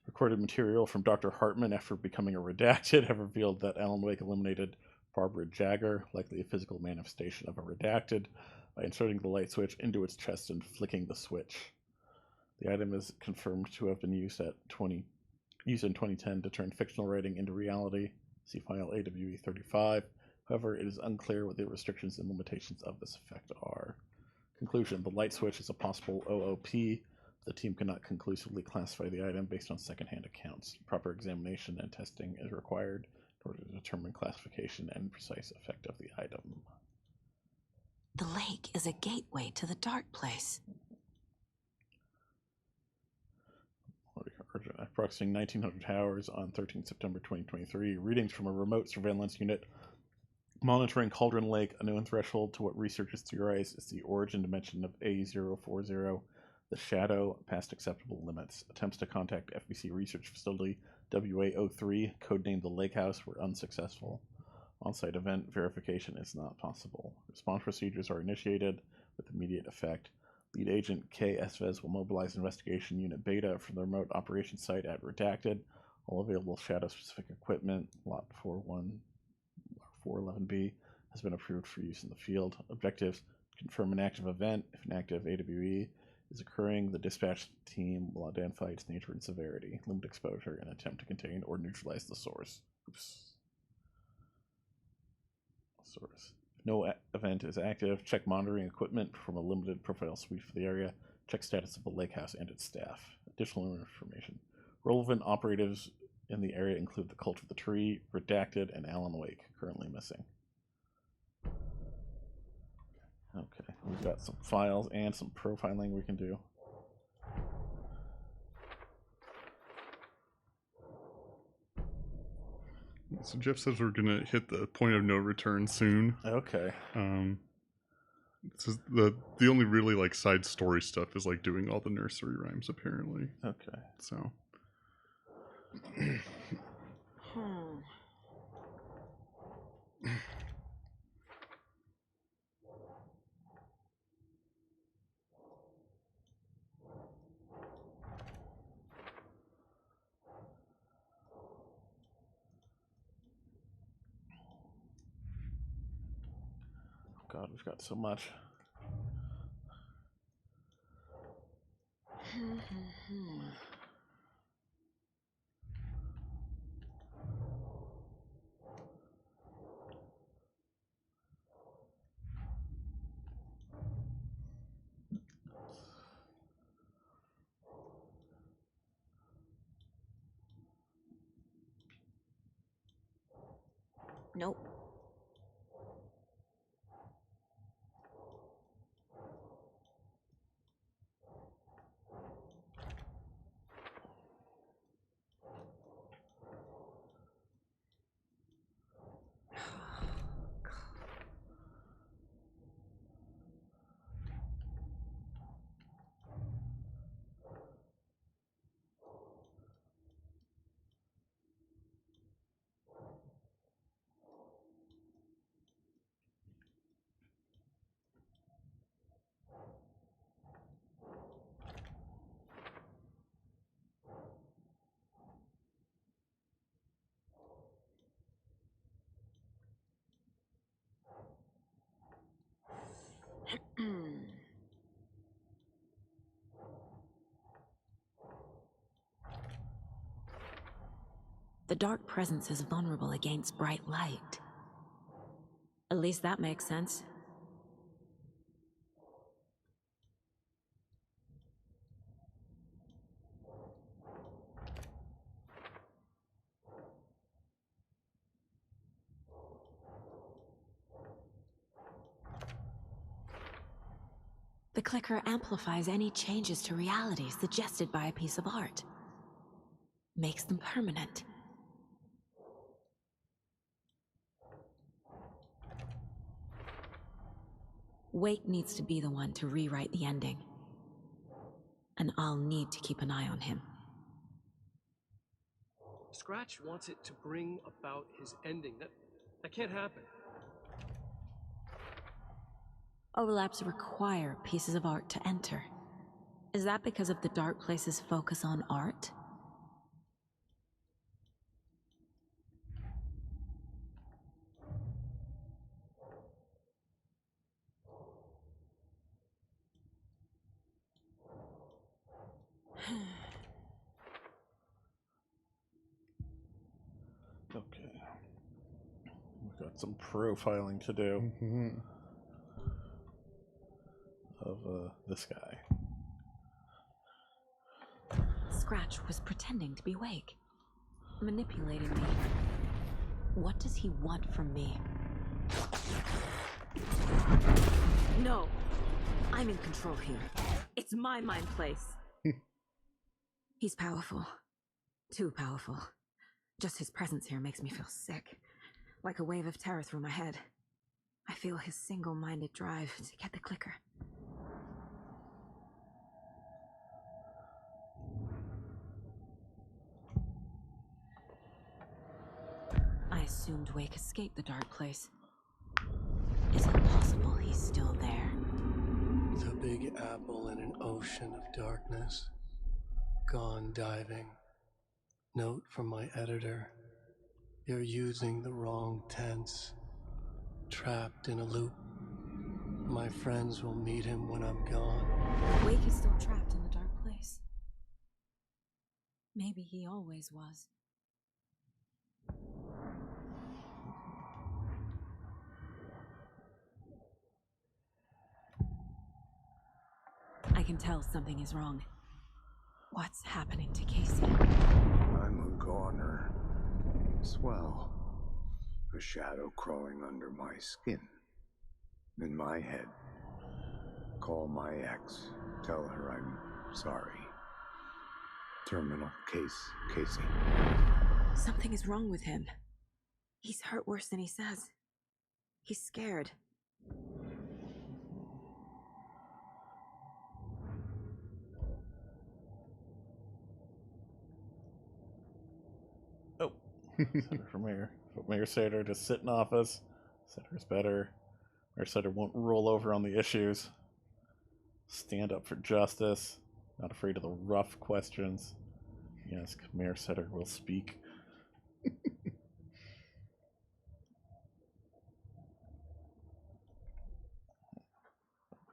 Recorded material from Dr. Hartman after becoming a redacted have revealed that Alan Wake eliminated Barbara Jagger, likely a physical manifestation of a redacted, by inserting the light switch into its chest and flicking the switch. The item is confirmed to have been used in 2010 to turn fictional writing into reality. See file AWE 35. However, it is unclear what the restrictions and limitations of this effect are. Conclusion: the light switch is a possible OOP. The team cannot conclusively classify the item based on secondhand accounts. Proper examination and testing is required in order to determine classification and precise effect of the item. The lake is a gateway to the dark place. Approximately 1900 hours on 13 September 2023. Readings from a remote surveillance unit monitoring Cauldron Lake, a known threshold to what researchers theorize is the origin dimension of A040, the shadow past acceptable limits. Attempts to contact FBC research facility WA03, codenamed the Lake House, were unsuccessful. On-site event verification is not possible. Response procedures are initiated with immediate effect. Lead agent K. Estevez will mobilize investigation unit Beta from the remote operations site at Redacted. All available shadow-specific equipment, Lot 411B, has been approved for use in the field. Objectives: confirm an active event. If an active AWE is occurring, the dispatch team will identify its nature and severity, limit exposure, and attempt to contain or neutralize the source. Oops. Source. If no event is active, check monitoring equipment, perform a limited profile sweep for the area, check status of the lake house and its staff. Additional information. Relevant operatives in the area include the Cult of the Tree, Redacted, and Alan Wake, currently missing. Okay, we've got some files and some profiling we can do. So Jeff says we're gonna hit the point of no return soon. Okay. So the only really like side story stuff is like doing all the nursery rhymes apparently. Okay. So. God, we've got so much. Nope. The dark presence is vulnerable against bright light. At least that makes sense. The clicker amplifies any changes to reality suggested by a piece of art. Makes them permanent. Wake needs to be the one to rewrite the ending. And I'll need to keep an eye on him. Scratch wants it to bring about his ending. That can't happen. Overlaps require pieces of art to enter. Is that because of the Dark Place's focus on art? Okay. We've got some profiling to do. Of this guy. Scratch was pretending to be Wake, manipulating me. What does he want from me? No, I'm in control here. It's my mind place. He's powerful. Too powerful. Just his presence here makes me feel sick, like a wave of terror through my head. I feel his single-minded drive to get the clicker. I assumed Wake escaped the Dark Place. Is it possible he's still there? The Big Apple in an ocean of darkness. Gone diving. Note from my editor. You're using the wrong tense. Trapped in a loop. My friends will meet him when I'm gone. Wake is still trapped in the dark place. Maybe he always was. I can tell something is wrong. What's happening to Casey? I'm a goner. Swell. A shadow crawling under my skin. In my head. Call my ex. Tell her I'm sorry. Terminal case, Casey. Something is wrong with him. He's hurt worse than he says. He's scared. Oh, Senator for Mayor. So Mayor Sater to sit in office. Senator's better. Mayor Sater won't roll over on the issues. Stand up for justice. Not afraid of the rough questions. Yes, Mayor Sater will speak.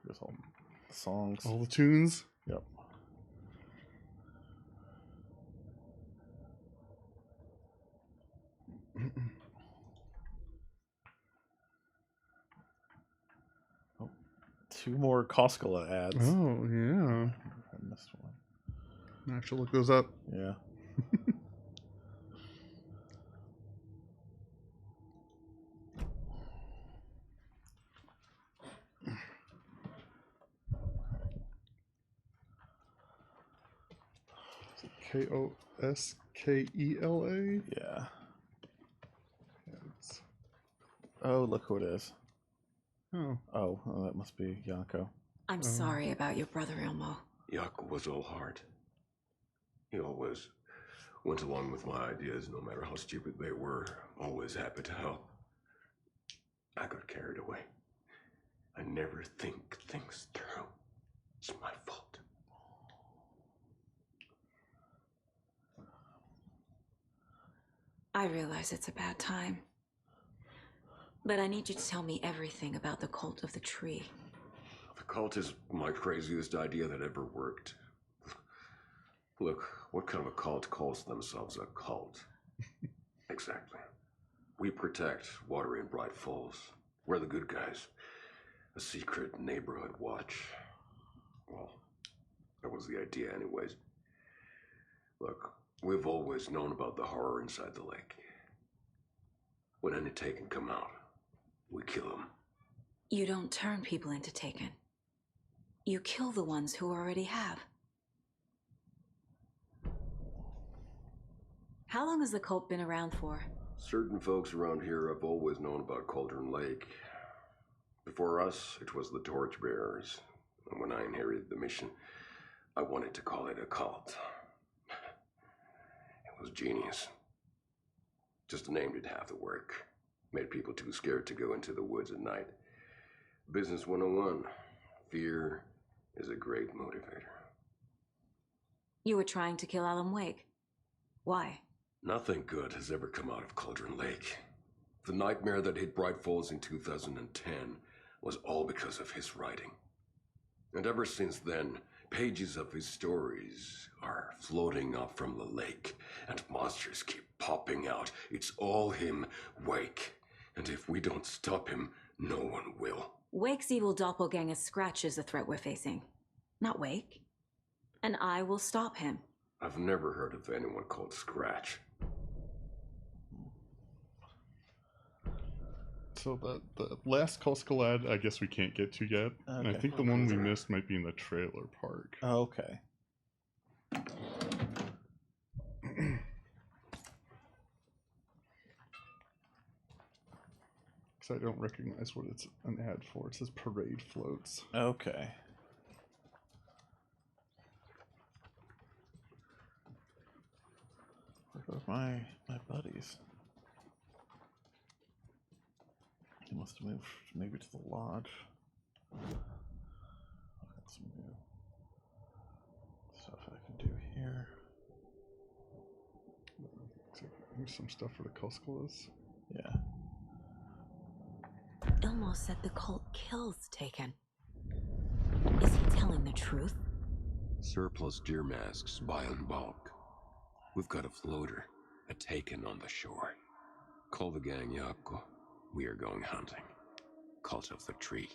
Here's all the songs. All the tunes. Yep. Oh, 2 more Costcola ads. Oh, yeah. I missed one. I have to look those up. Yeah. Koskela? Yeah. Oh, look who it is. Oh. Oh, that must be Yako. I'm sorry about your brother, Elmo. Yako was all heart. He always went along with my ideas, no matter how stupid they were. Always happy to help. I got carried away. I never think things through. It's my fault. I realize it's a bad time. But I need you to tell me everything about the Cult of the Tree. The cult is my craziest idea that ever worked. Look, what kind of a cult calls themselves a cult? Exactly. We protect Water in Bright Falls. We're the good guys. A secret neighborhood watch. Well, that was the idea anyways. Look, we've always known about the horror inside the lake. When any Taken come out, we kill them. You don't turn people into Taken. You kill the ones who already have. How long has the cult been around for? Certain folks around here have always known about Cauldron Lake. Before us, it was the Torchbearers. And when I inherited the mission, I wanted to call it a cult. It was genius. Just the name did half the work. Made people too scared to go into the woods at night. Business 101. Fear is a great motivator. You were trying to kill Alan Wake. Why? Nothing good has ever come out of Cauldron Lake. The nightmare that hit Bright Falls in 2010 was all because of his writing. And ever since then, pages of his stories are floating up from the lake, and monsters keep popping out. It's all him, Wake. And if we don't stop him, no one will. Wake's evil doppelganger Scratch is the threat we're facing, not Wake. And I will stop him. I've never heard of anyone called Scratch. So the last Koskela ad, I guess we can't get to yet. And I Okay. think the one we missed might be in the trailer park. Oh, okay. Because I don't recognize what it's an ad for. It says parade floats. Okay. Where are my buddies? He must have moved maybe to the lodge. I've got some new stuff I can do here. Here's some stuff for the Cuscalas. Yeah. Ilmo said the cult kills Taken. Is he telling the truth? Surplus deer masks buy in bulk. We've got a floater, a Taken on the shore. Call the gang Yakko. We are going hunting. Cult of the Tree.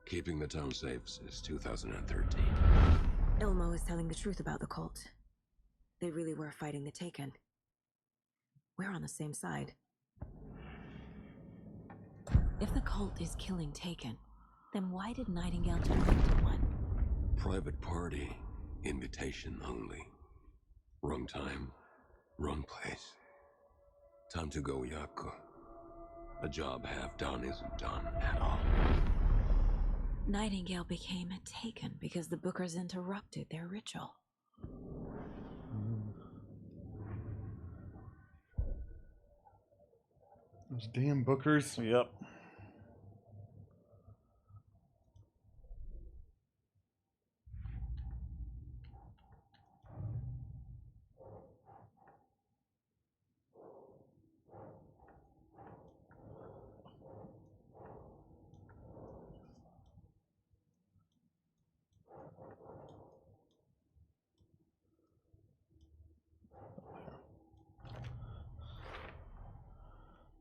Keeping the town safe since 2013. Ilmo is telling the truth about the cult. They really were fighting the Taken. We're on the same side. If the cult is killing Taken, then why did Nightingale turn into one? Private party. Invitation only. Wrong time. Wrong place. Time to go, Yakko. A job half done isn't done at all. Nightingale became a Taken because the Bookers interrupted their ritual. Those damn Bookers. Yep.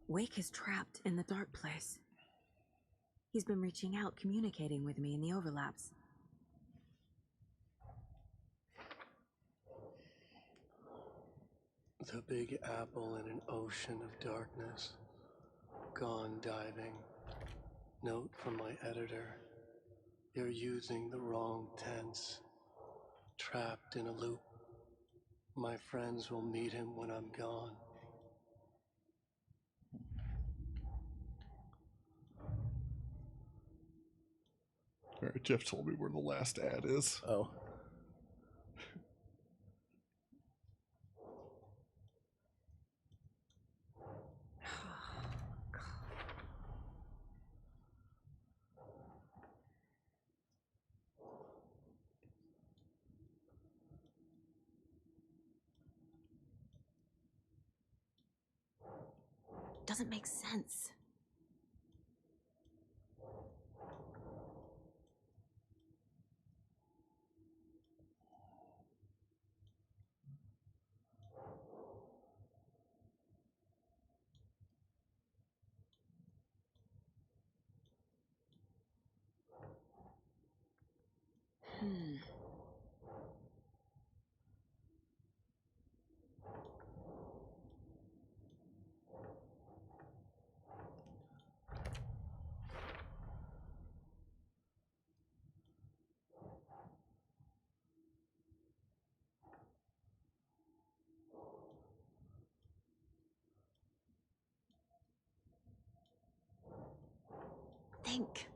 Wake is trapped in the dark place. He's been reaching out, communicating with me in the overlaps. The Big Apple in an ocean of darkness. Gone diving. Note from my editor. You're using the wrong tense. Trapped in a loop. My friends will meet him when I'm gone. Alright, Jeff told me where the last ad is. Oh. Doesn't make sense. Think.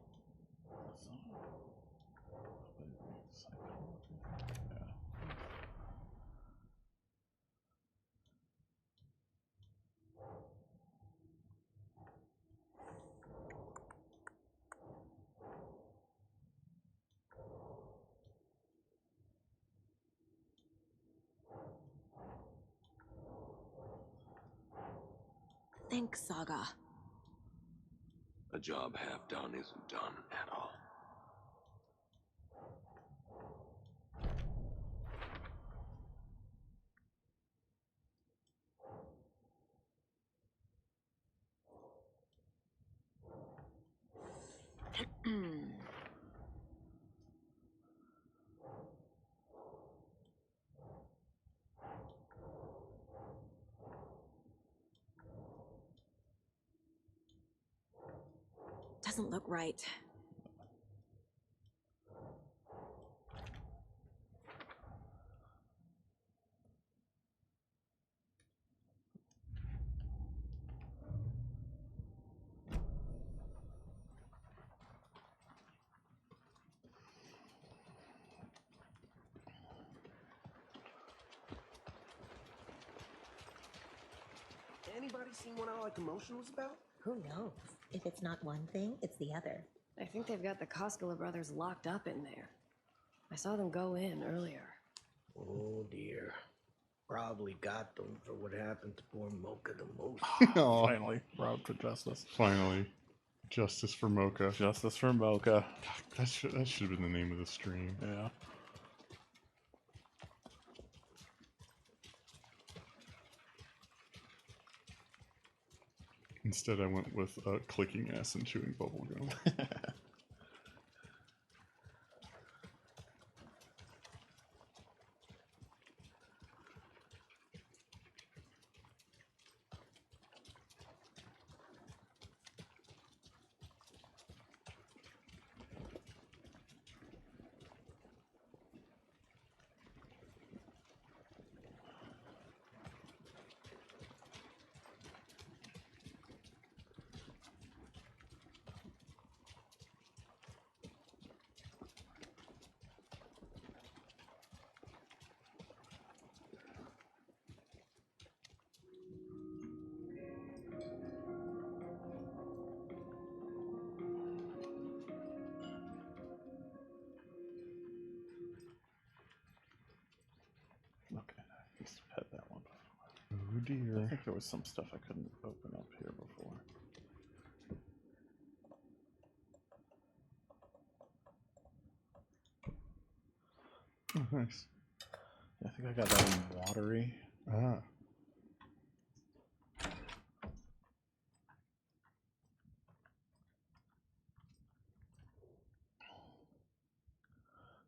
Think, Saga. A job half done isn't done at all. Doesn't look right. Anybody seen what All That Commotion was about? Who knows? If it's not one thing, it's the other. I think they've got the Koskela brothers locked up in there. I saw them go in earlier. Oh dear. Probably got them for what happened to poor Mocha the most. Aw. Finally, brought to justice. Finally. Justice for Mocha. Justice for Mocha. That should have been the name of the stream. Yeah. Instead, I went with clicking S and chewing bubblegum. Okay, I just had that one. Oh dear. I think there was some stuff I couldn't open up here before. Oh, nice. Yeah, I think I got that in watery. Ah.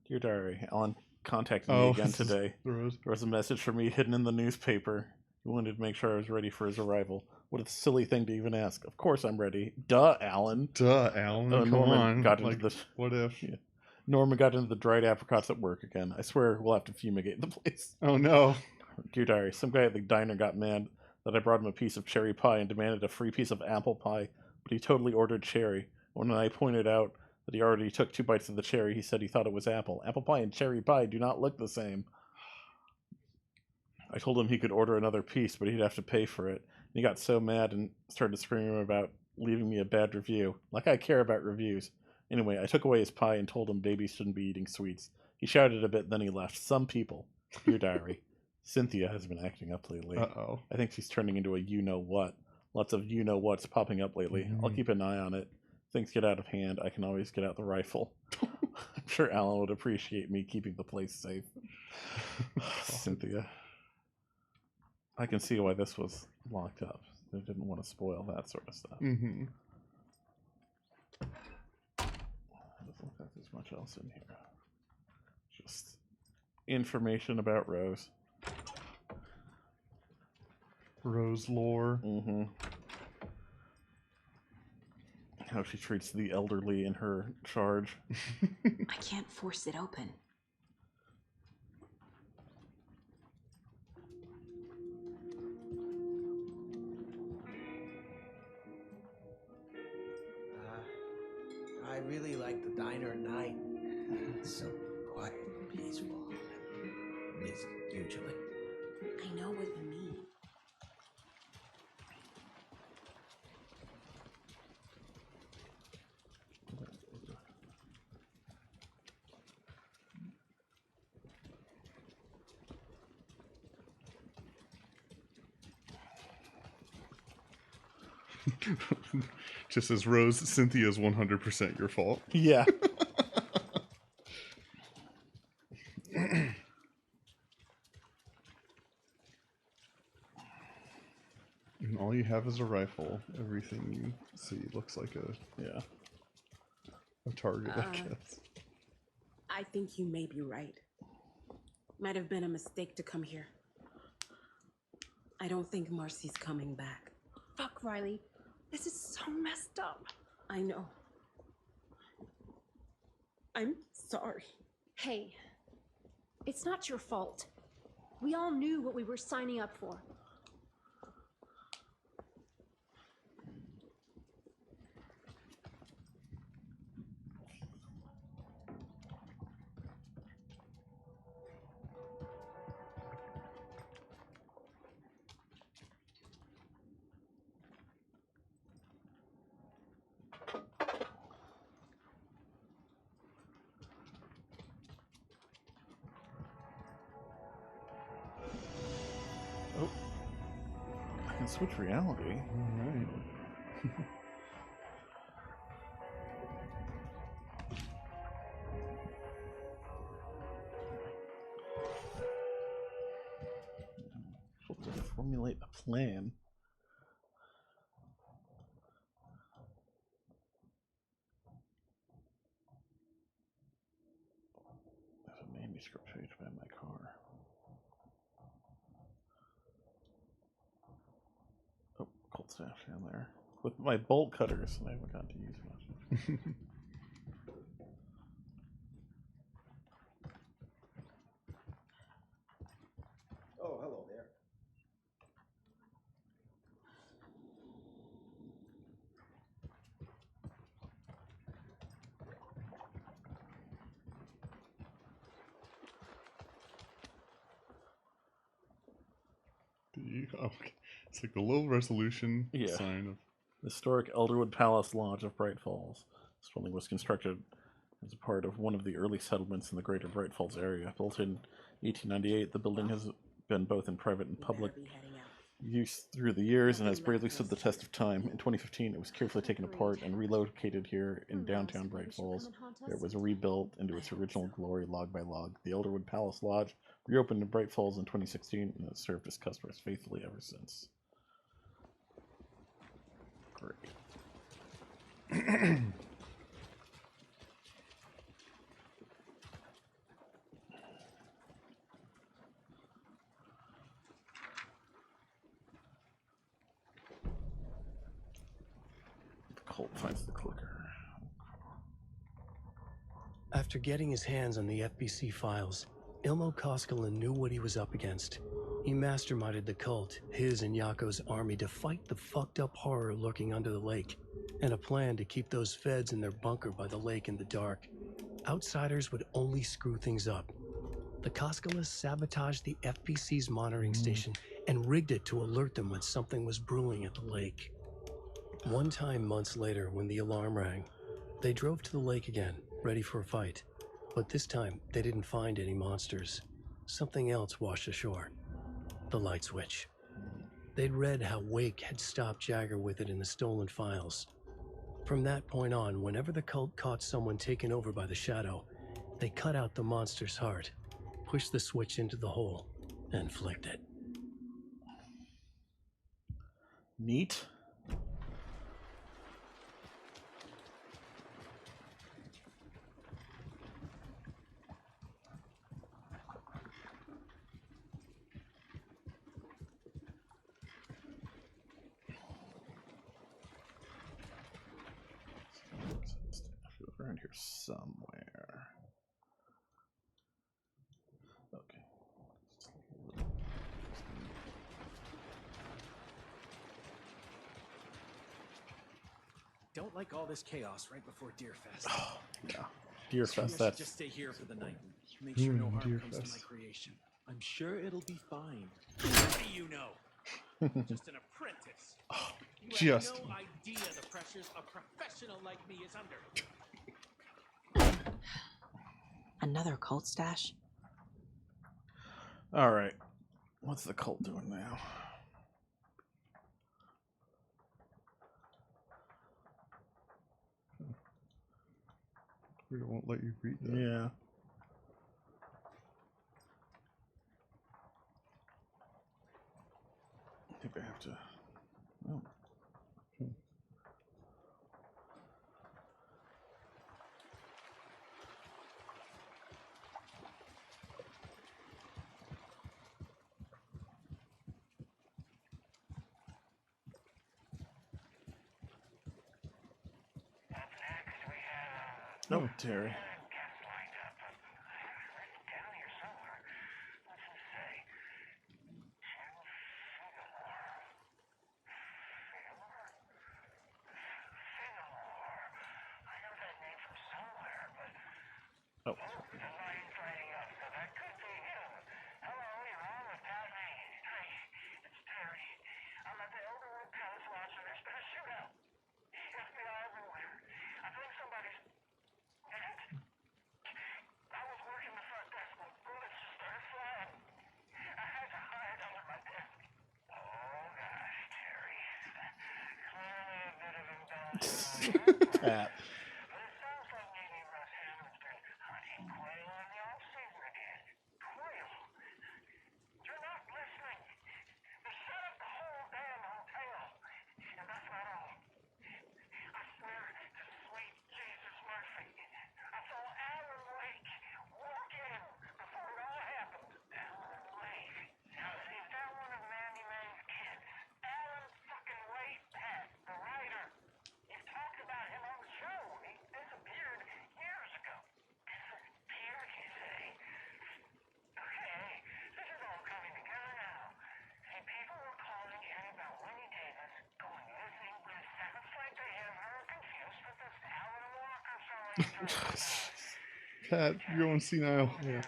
Dear Diary, Alan contacted me Oh, again this is today. Rose. There was a message for me hidden in the newspaper. He wanted to make sure I was ready for his arrival. What a silly thing to even ask. Of course I'm ready. Duh, Alan. Duh, Alan. Come Norman on. got into Like, the. what if? Yeah. Norman got into the dried apricots at work again. I swear we'll have to fumigate the place. Oh no. Dear Diary, some guy at the diner got mad that I brought him a piece of cherry pie and demanded a free piece of apple pie, but he totally ordered cherry. When I pointed out that he already took 2 bites of the cherry, he said he thought it was apple. Apple pie and cherry pie do not look the same. I told him he could order another piece, but he'd have to pay for it. And he got so mad and started screaming about leaving me a bad review. Like I care about reviews. Anyway, I took away his pie and told him babies shouldn't be eating sweets. He shouted a bit, then he left. Some people. Dear Diary. Cynthia has been acting up lately. Uh-oh. I think she's turning into a you-know-what. Lots of you-know-what's popping up lately. I'll keep an eye on it. If things get out of hand, I can always get out the rifle. I'm sure Alan would appreciate me keeping the place safe. Cynthia. I can see why this was locked up. They didn't want to spoil that sort of stuff. Mm-hmm. Doesn't look like there's much else in here. Just information about Rose. Rose lore. Mm-hmm. How she treats the elderly in her charge. I can't force it open. I really like the diner at night. It's so quiet and peaceful. At least usually. I know what you mean. Just as Rose, Cynthia's 100% your fault. Yeah. And all you have is a rifle. Everything you see looks like a target, I guess. I think you may be right. Might have been a mistake to come here. I don't think Marcy's coming back. Fuck, Riley. This is so messed up. I know. I'm sorry. Hey, it's not your fault. We all knew what we were signing up for. switch reality. Alright. To formulate a plan. There's a manuscript page by my car. Oh, cold stash down there. With my bolt cutters, I haven't gotten to use much. Oh, hello there. Okay. It's like the low resolution sign of Historic Elderwood Palace Lodge of Bright Falls. This building was constructed as a part of one of the early settlements in the greater Bright Falls area. Built in 1898, the building has been both in private and public use through the years and has bravely stood the test of time. In 2015, it was carefully taken apart and relocated here in downtown Bright Falls. It was rebuilt into its original glory log by log. The Elderwood Palace Lodge reopened in Bright Falls in 2016 and has served its customers faithfully ever since. Great. Colt finds the clicker. After getting his hands on the FBC files, Ilmo Koskinen knew what he was up against. He masterminded the cult, his and Yako's army, to fight the fucked up horror lurking under the lake, and a plan to keep those feds in their bunker by the lake in the dark. Outsiders would only screw things up. The Koskinen sabotaged the FBC's monitoring station and rigged it to alert them when something was brewing at the lake. One time months later, when the alarm rang, they drove to the lake again, ready for a fight. But this time, they didn't find any monsters. Something else washed ashore. The light switch. They'd read how Wake had stopped Jagger with it in the stolen files. From that point on, whenever the cult caught someone taken over by the Shadow, they cut out the monster's heart, pushed the switch into the hole, and flicked it. Neat. Around here somewhere. Okay. Don't like all this chaos right before Deerfest. Oh, yeah. Deerfest, Should that's... just stay here for the night. Make sure no harm comes to my Deerfest. creation. I'm sure it'll be fine. What do you know? Just an apprentice. You have Just. no idea the pressures a professional like me is under. Another cult stash? Alright. What's the cult doing now? We won't let you read that. Yeah. I think I have to... Oh. No, Terry. Oh. Pat. Pat, you're going senile. Yeah.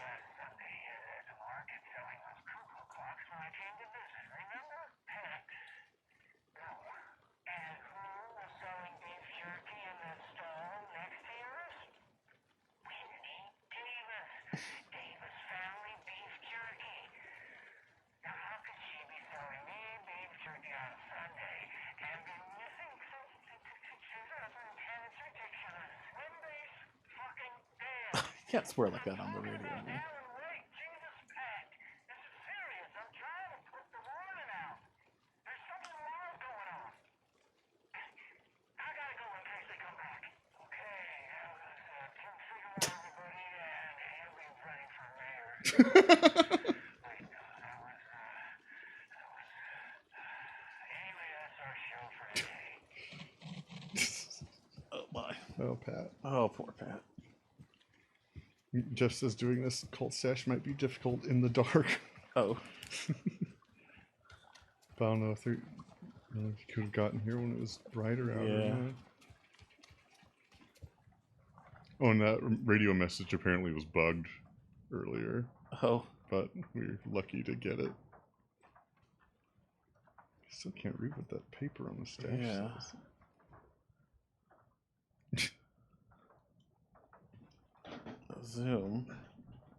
You can't swear like that on the radio, man. Oh my. Oh, Pat. Oh, poor Pat. Jeff says doing this cult stash might be difficult in the dark. Oh. But I don't know if you could have gotten here when it was brighter out or not. Oh, and that radio message apparently was bugged earlier. Oh. But we were lucky to get it. Still can't read what that paper on the stash says. Zoom.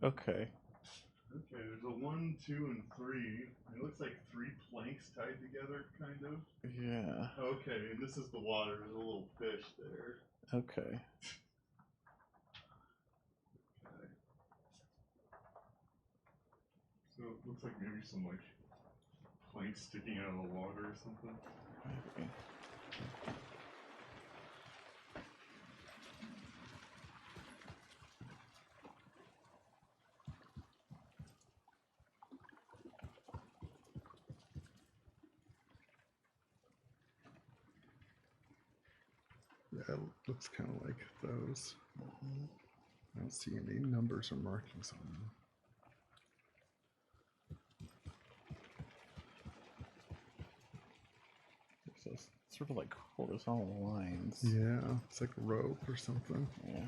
Okay. Okay, there's a 1, 2, and 3. It looks like 3 planks tied together, kind of. Yeah. Okay, and this is the water. There's a little fish there. Okay. Okay. So it looks like maybe some like planks sticking out of the water or something. Maybe. Yeah, it looks kind of like those. I don't see any numbers or markings on them. So it's sort of like horizontal lines. Yeah, it's like a rope or something. Yeah.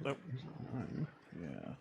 Nope. Yeah.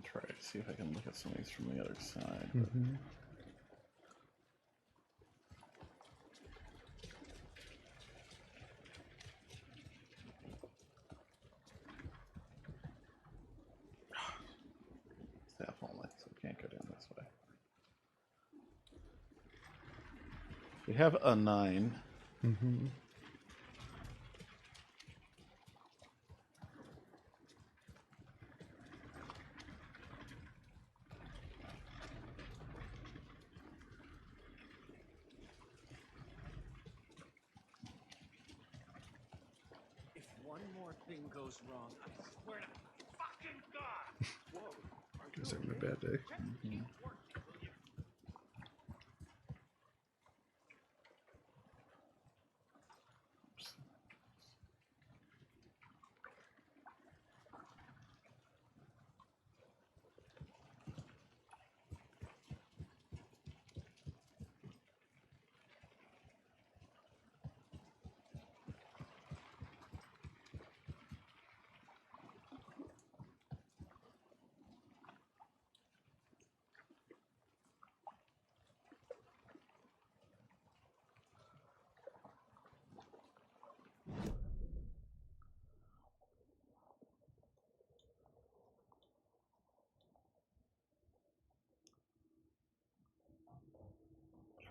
Try to see if I can look at some of these from the other side. Mm-hmm. Staff only, so we can't go down this way. We have a 9. Mm-hmm. If one more thing goes wrong, I swear to fucking God! Whoa. Guys having a bad day. Mm-hmm.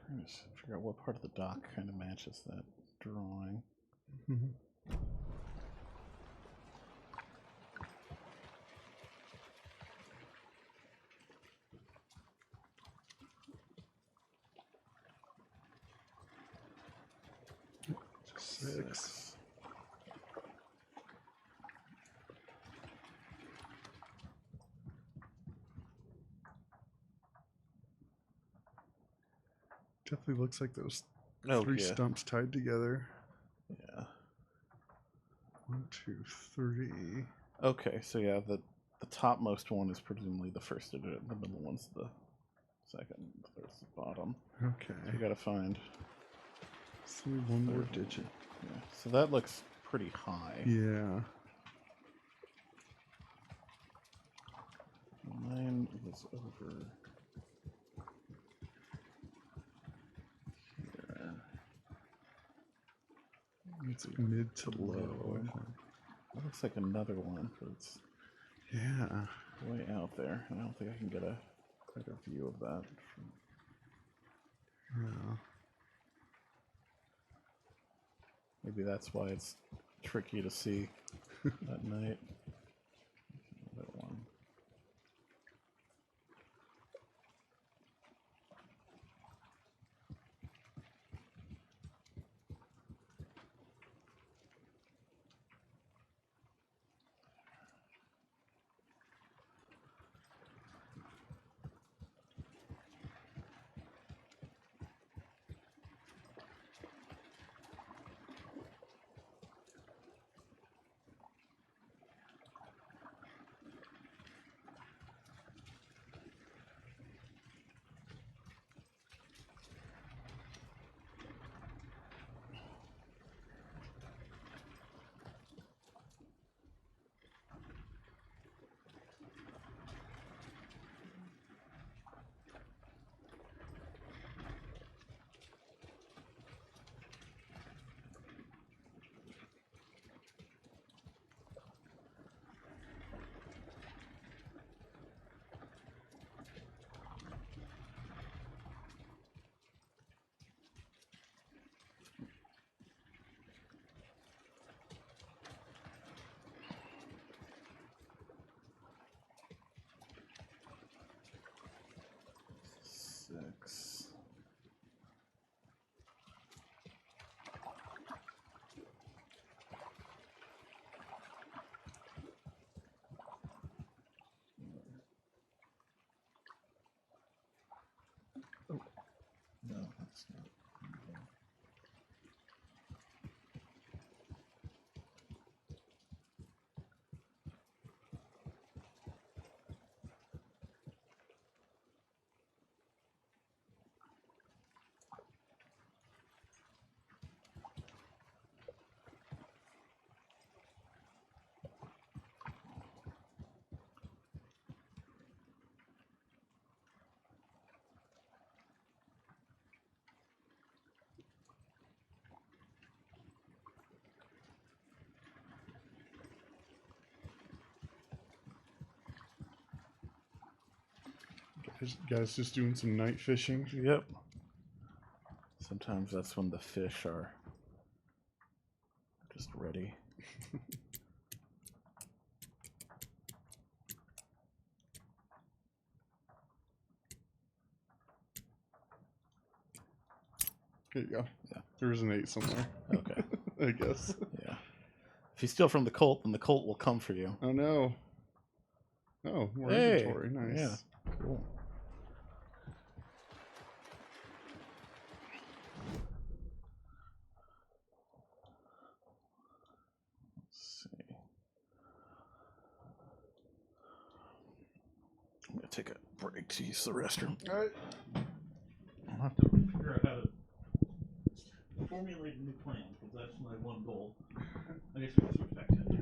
Trying to figure out what part of the dock kind of matches that drawing. Mm-hmm. Six. Definitely looks like those three stumps tied together. Yeah. 1, 2, 3. Okay, so yeah, the topmost one is presumably the first digit. The middle one's the second. There's the bottom. Okay. So you gotta find. So one more digit. Yeah. So that looks pretty high. Yeah. 9 was over here. It's mid to low. That looks like another one, but it's way out there. I don't think I can get a better view of that. Yeah. Maybe that's why it's tricky to see at night. Another one. Six. Oh, no, that's not. Guys just doing some night fishing. Yep. Sometimes that's when the fish are just ready. There you go. Yeah. There's an 8 somewhere. Okay. I guess. Yeah. If you steal from the cult, then the cult will come for you. Oh no. Oh, more Hey! inventory. Nice. Yeah. Cool. Let's see. I'm gonna take a break to use the restroom. All right. I'll have to figure out how to formulate a new plan, because that's my one goal. I guess we can switch back to now. Too.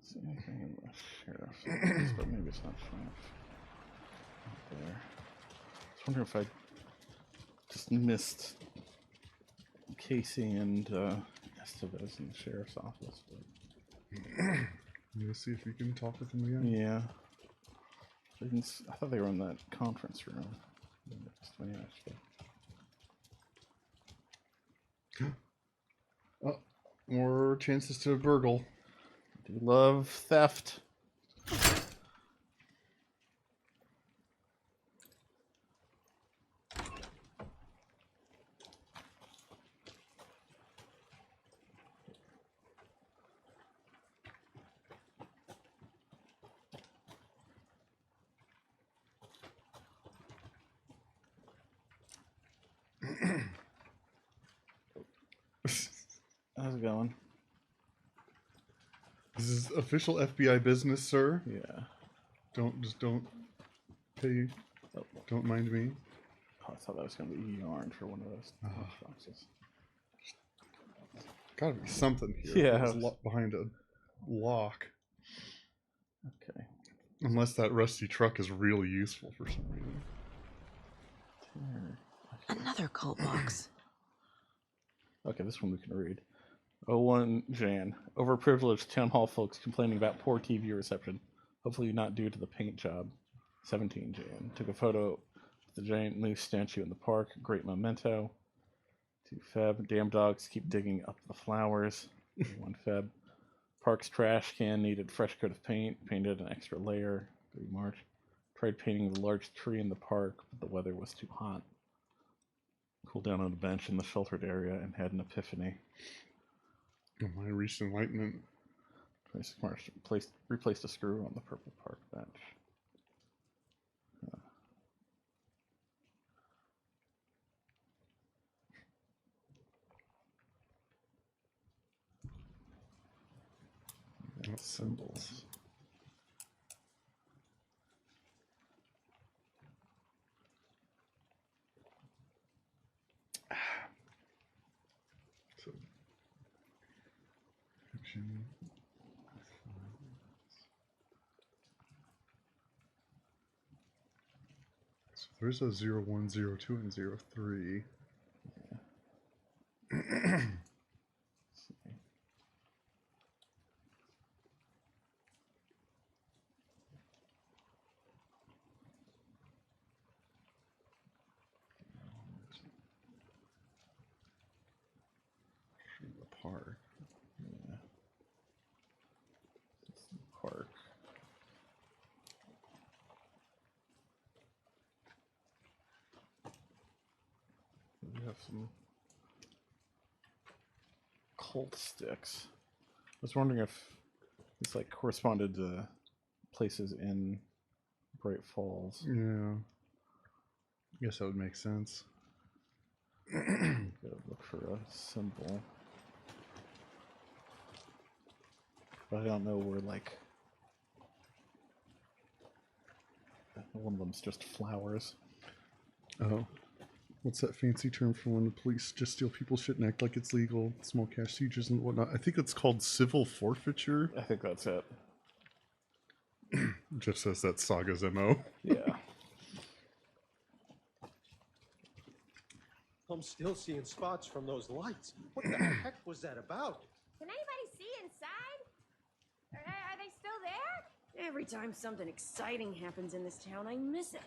See anything in the sheriff's office, but maybe it's not sheriff. Not there. I was wondering if I just missed Casey and Estevez in the sheriff's office. But... Let's see if we can talk with them again. Yeah. I thought they were in that conference room. Oh, more chances to burgle. Do love theft. How's it going? This is official FBI business, sir. Yeah. Don't pay. Oh. Don't mind me. Oh, I thought that was going to be yarn for one of those boxes. Gotta be something here. Yeah. It's behind a lock. Okay. Unless that rusty truck is really useful for some reason. Another cult box. Okay, this one we can read. 01 Jan. Overprivileged town hall folks complaining about poor TV reception. Hopefully not due to the paint job. 17 Jan. Took a photo of the giant moose statue in the park. Great memento. 2 Feb. Damn dogs keep digging up the flowers. 1 Feb. Park's trash can needed fresh coat of paint. Painted an extra layer. 3 March. Tried painting the large tree in the park, but the weather was too hot. Cooled down on a bench in the sheltered area and had an epiphany. Oh, my reached enlightenment. 26 March. Replaced a screw on the purple park bench. Symbols. So, fiction. So there's a 01, 02, and 03. Yeah. Park. Yeah. It's the park. We have some cult sticks. I was wondering if this like corresponded to places in Bright Falls. Yeah. I guess that would make sense. Gotta look for a symbol. But I don't know where, like... One of them's just flowers. Oh. What's that fancy term for when the police just steal people's shit and act like it's legal? Small cash seizures and whatnot. I think it's called civil forfeiture. I think that's it. Jeff says that's Saga's MO. Yeah. I'm still seeing spots from those lights. What the heck was that about? Can anybody see inside? Are they still there? Every time something exciting happens in this town, I miss it.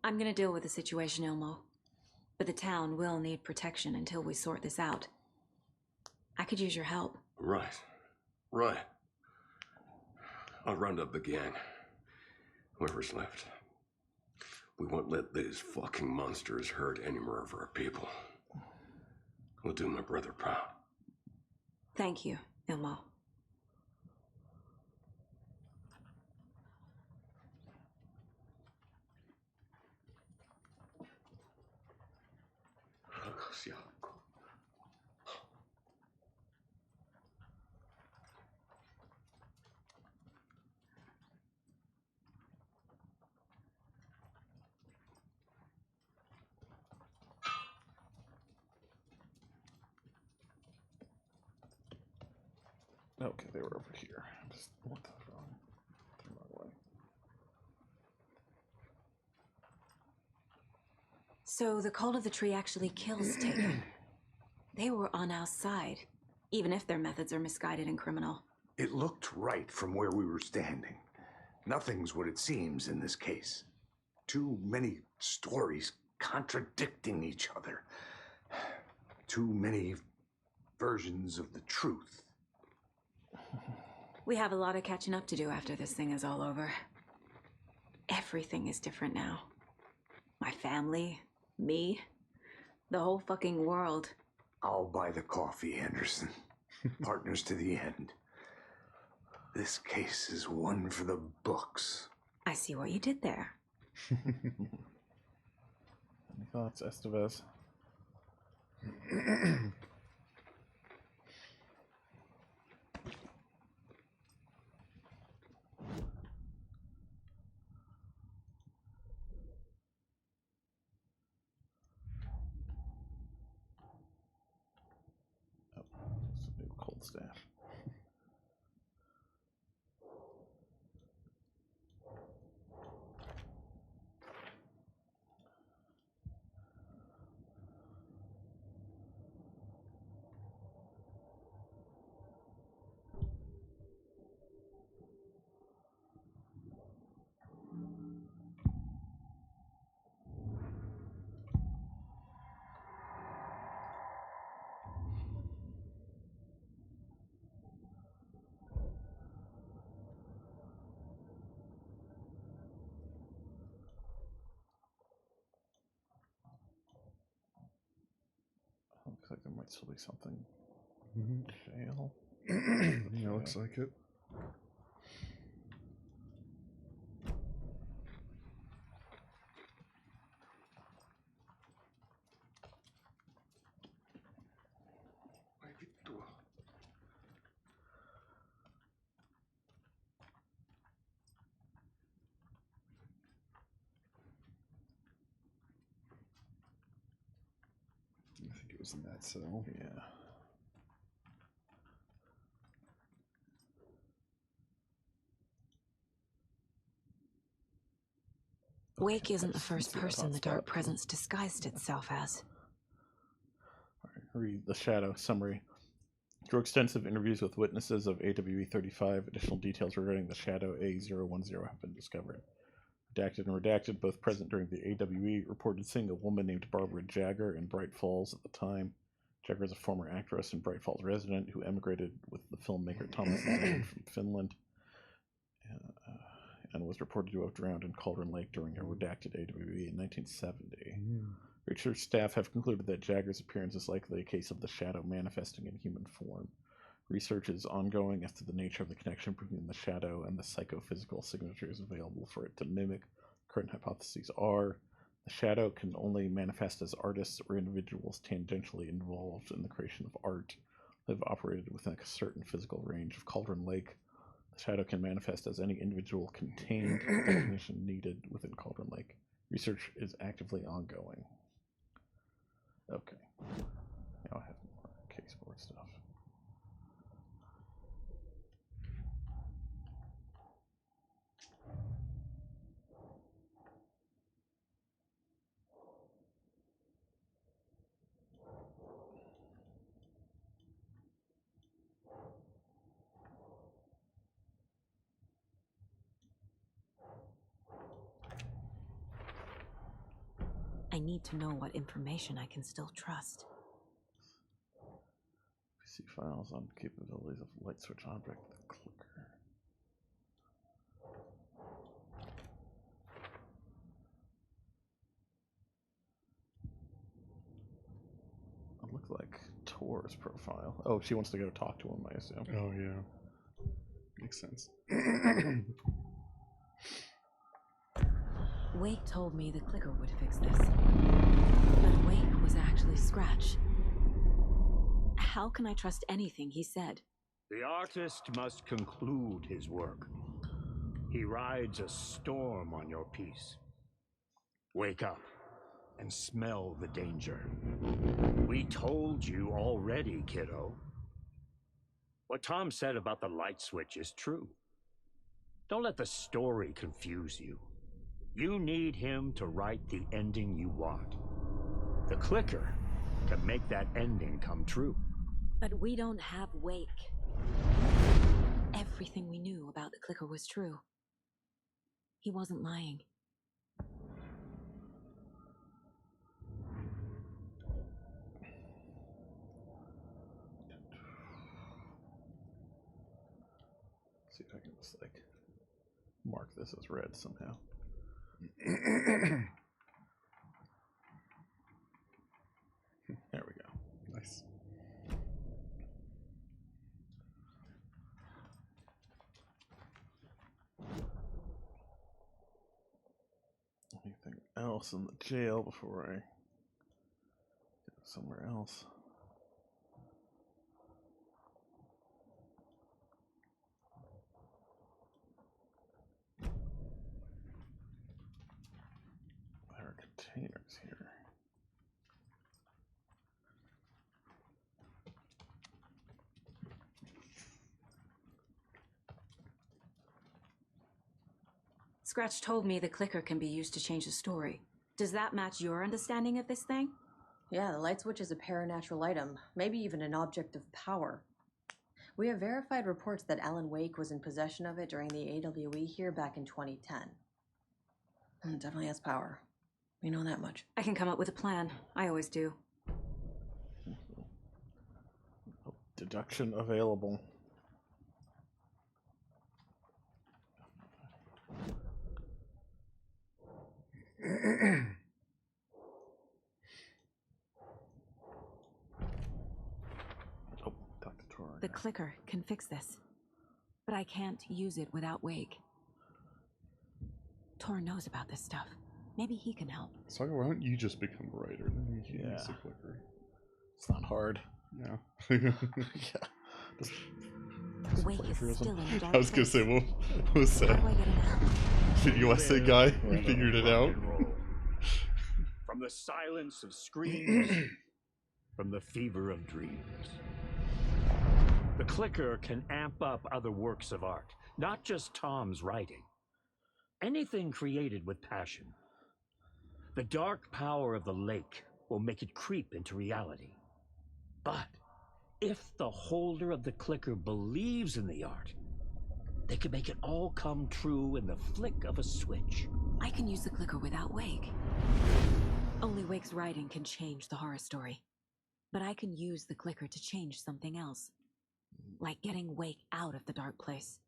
I'm gonna deal with the situation, Ilmo. But the town will need protection until we sort this out. I could use your help. Right. Right. I'll round up the gang. Whoever's left. We won't let these fucking monsters hurt any more of our people. We'll do my brother proud. Thank you, Ilmo. Okay, they were over here. Just what the wrong way. So the Cult of the Tree actually kills Taker. They were on our side, even if their methods are misguided and criminal. It looked right from where we were standing. Nothing's what it seems in this case. Too many stories contradicting each other. Too many versions of the truth. We have a lot of catching up to do after this thing is all over. Everything is different now. My family, me, the whole fucking world. I'll buy the coffee, Anderson. Partners to the end. This case is one for the books. I see what you did there. Any thoughts, Estevez? Oh, it's a new cold staff. Looks like there might still be something. Jail. Yeah, looks like it. I think it was in that cell. Yeah. Wake isn't the first person the Dark Presence disguised itself as. Read the Shadow summary. Through extensive interviews with witnesses of AWE-35, additional details regarding the Shadow A010 have been discovered. Redacted and redacted, both present during the AWE, reported seeing a woman named Barbara Jagger in Bright Falls at the time. Jagger is a former actress and Bright Falls resident who emigrated with the filmmaker Thomas Zahn from Finland and was reported to have drowned in Cauldron Lake during a redacted AWE in 1970. Research staff have concluded that Jagger's appearance is likely a case of the Shadow manifesting in human form. Research is ongoing as to the nature of the connection between the Shadow and the psychophysical signatures available for it to mimic. Current hypotheses are the Shadow can only manifest as artists or individuals tangentially involved in the creation of art. They've operated within a certain physical range of Cauldron Lake. The Shadow can manifest as any individual contained definition needed within Cauldron Lake. Research is actively ongoing. Okay. Now I have more case board stuff. I need to know what information I can still trust. PC files on capabilities of light switch object, the clicker. It looked like Tor's profile. Oh, she wants to go talk to him, I assume. Oh, yeah. Makes sense. Wake told me the clicker would fix this. But Wake was actually Scratch. How can I trust anything he said? The artist must conclude his work. He rides a storm on your piece. Wake up and smell the danger. We told you already, kiddo. What Tom said about the light switch is true. Don't let the story confuse you. You need him to write the ending you want. The clicker can make that ending come true. But we don't have Wake. Everything we knew about the clicker was true. He wasn't lying. See if I can just like mark this as red somehow. There we go. Nice. Anything else in the jail before I go somewhere else? There are containers here. Scratch told me the clicker can be used to change the story. Does that match your understanding of this thing? Yeah, the light switch is a paranatural item, maybe even an object of power. We have verified reports that Alan Wake was in possession of it during the AWE here back in 2010. It definitely has power. We know that much. I can come up with a plan. I always do. Deduction available. Oh, Dr. Tor. The clicker can fix this. But I can't use it without Wake. Tor knows about this stuff. Maybe he can help. So why don't you just become a writer? Then you can use the clicker. It's not hard. Yeah. Yeah. Just Wake is still in the dark I was gonna say, what was that? The USA guy who figured it out? From the silence of screams, from the fever of dreams. The clicker can amp up other works of art, not just Tom's writing. Anything created with passion. The dark power of the lake will make it creep into reality. But if the holder of the clicker believes in the art, they can make it all come true in the flick of a switch. I can use the clicker without Wake. Only Wake's writing can change the horror story. But I can use the clicker to change something else. Like getting Wake out of the dark place.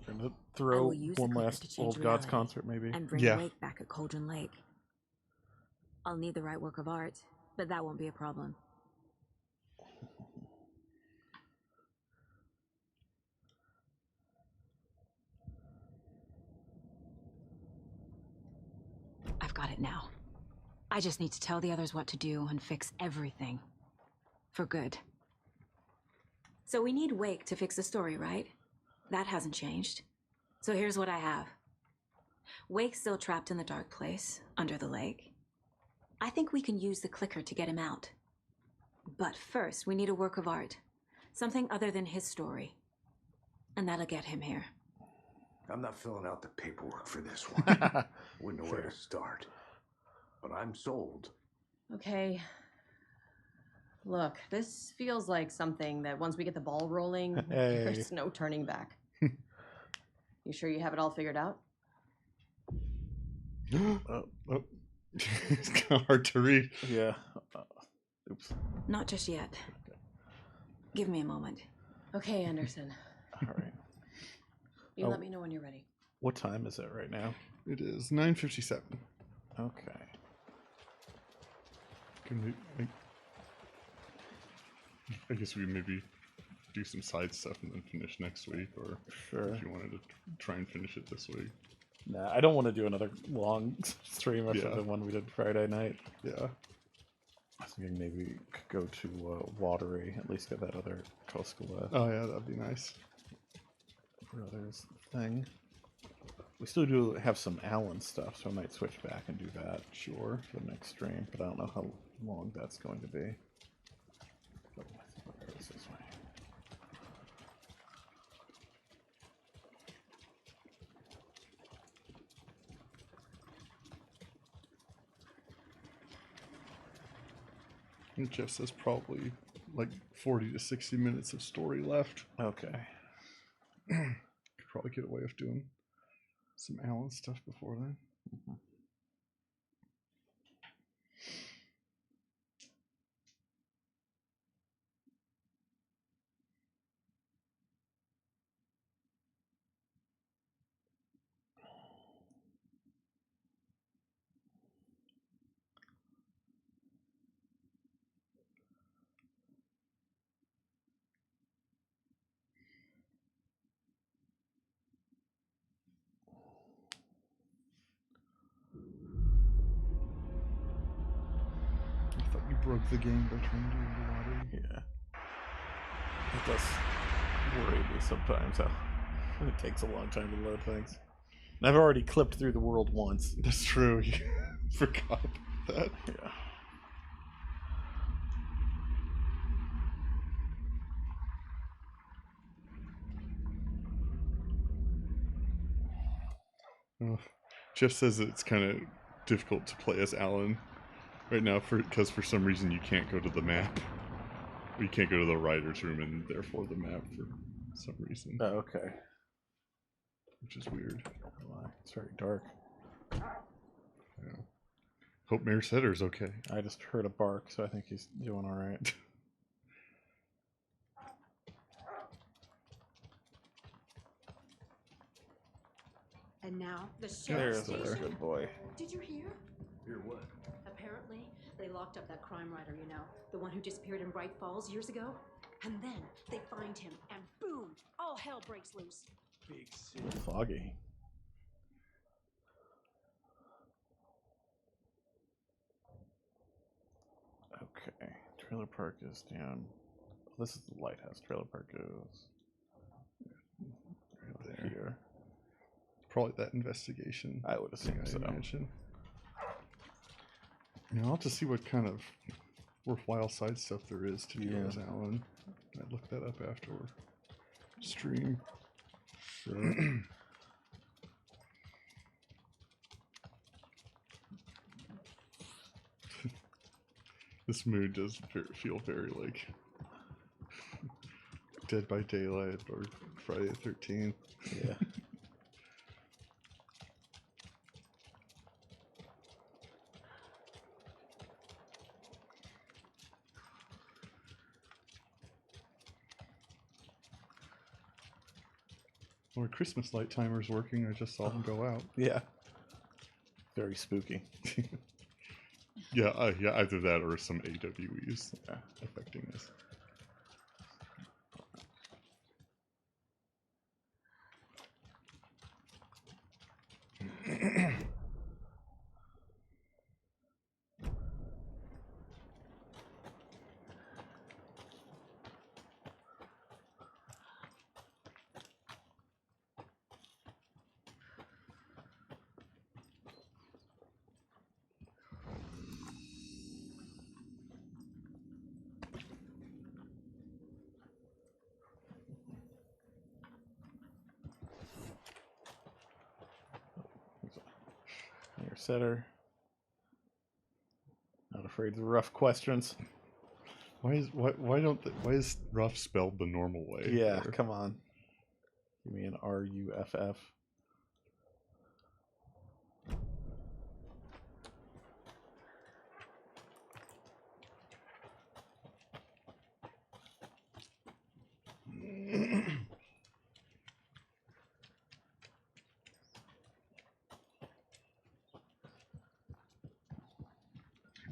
We're gonna throw one last Old Gods concert, maybe. And bring Wake back at Cauldron Lake. I'll need the right work of art, but that won't be a problem. I've got it now. I just need to tell the others what to do and fix everything. For good. So we need Wake to fix the story, right? That hasn't changed. So here's what I have. Wake's still trapped in the dark place, under the lake. I think we can use the clicker to get him out. But first, we need a work of art. Something other than his story. And that'll get him here. I'm not filling out the paperwork for this one. Wouldn't know where to start. But I'm sold. Okay. Look, this feels like something that once we get the ball rolling, Hey. there's no turning back. You sure you have it all figured out? It's kind of hard to read. Yeah. Oops. Not just yet. Give me a moment. Okay, Anderson. All right. You Oh. let me know when you're ready. What time is it right now? It is 9:57. Okay. Can we, I guess we maybe do some side stuff and then finish next week, or Sure. if you wanted to try and finish it this week. Nah, I don't want to do another long stream after Yeah. the one we did Friday night. Yeah. Thinking maybe we could go to Watery, at least get that other Koskala Oh yeah, that'd be nice. Brothers thing. We still do have some Allen stuff, so I might switch back and do that. Sure, for the next stream, but I don't know how long that's going to be. But I think we'll go this way. And Jeff says probably like 40 to 60 minutes of story left. Okay. Could probably get away with doing some Allen stuff before then. Mm-hmm. I thought you broke the game by trying to do the lottery. Yeah. It does worry me sometimes how it takes a long time to load things. And I've already clipped through the world once. That's true. You forgot about that. Yeah. Oh, Jeff says it's kind of difficult to play as Alan right now because for some reason you can't go to the map. You can't go to the writer's room and therefore the map for some reason. Oh, okay. Which is weird. Why? It's very dark. Yeah. Hope Mayor Setter's okay. I just heard a bark, so I think he's doing all right. And now the There's sheriff's a station. good boy. Did you hear? Hear what? Apparently, they locked up that crime writer, you know, the one who disappeared in Bright Falls years ago. And then they find him, and boom, all hell breaks loose. Big city. Foggy. Okay. Trailer park is down. This is the lighthouse. Trailer park goes Right there. Here. Probably that investigation. I would assume so. Imagine. Yeah, I'll have to see what kind of worthwhile side stuff there is to do as Alan. I'd look that up after stream. Sure. This mood does feel very like Dead by Daylight or Friday the 13th. Yeah. Or Christmas light timer's working. I just saw them go out. Yeah. Very spooky. Yeah, either that or some AWEs affecting this. Mayor Setter. Not afraid of the rough questions. Why is rough spelled the normal way? Yeah, come on. Give me an RUFF.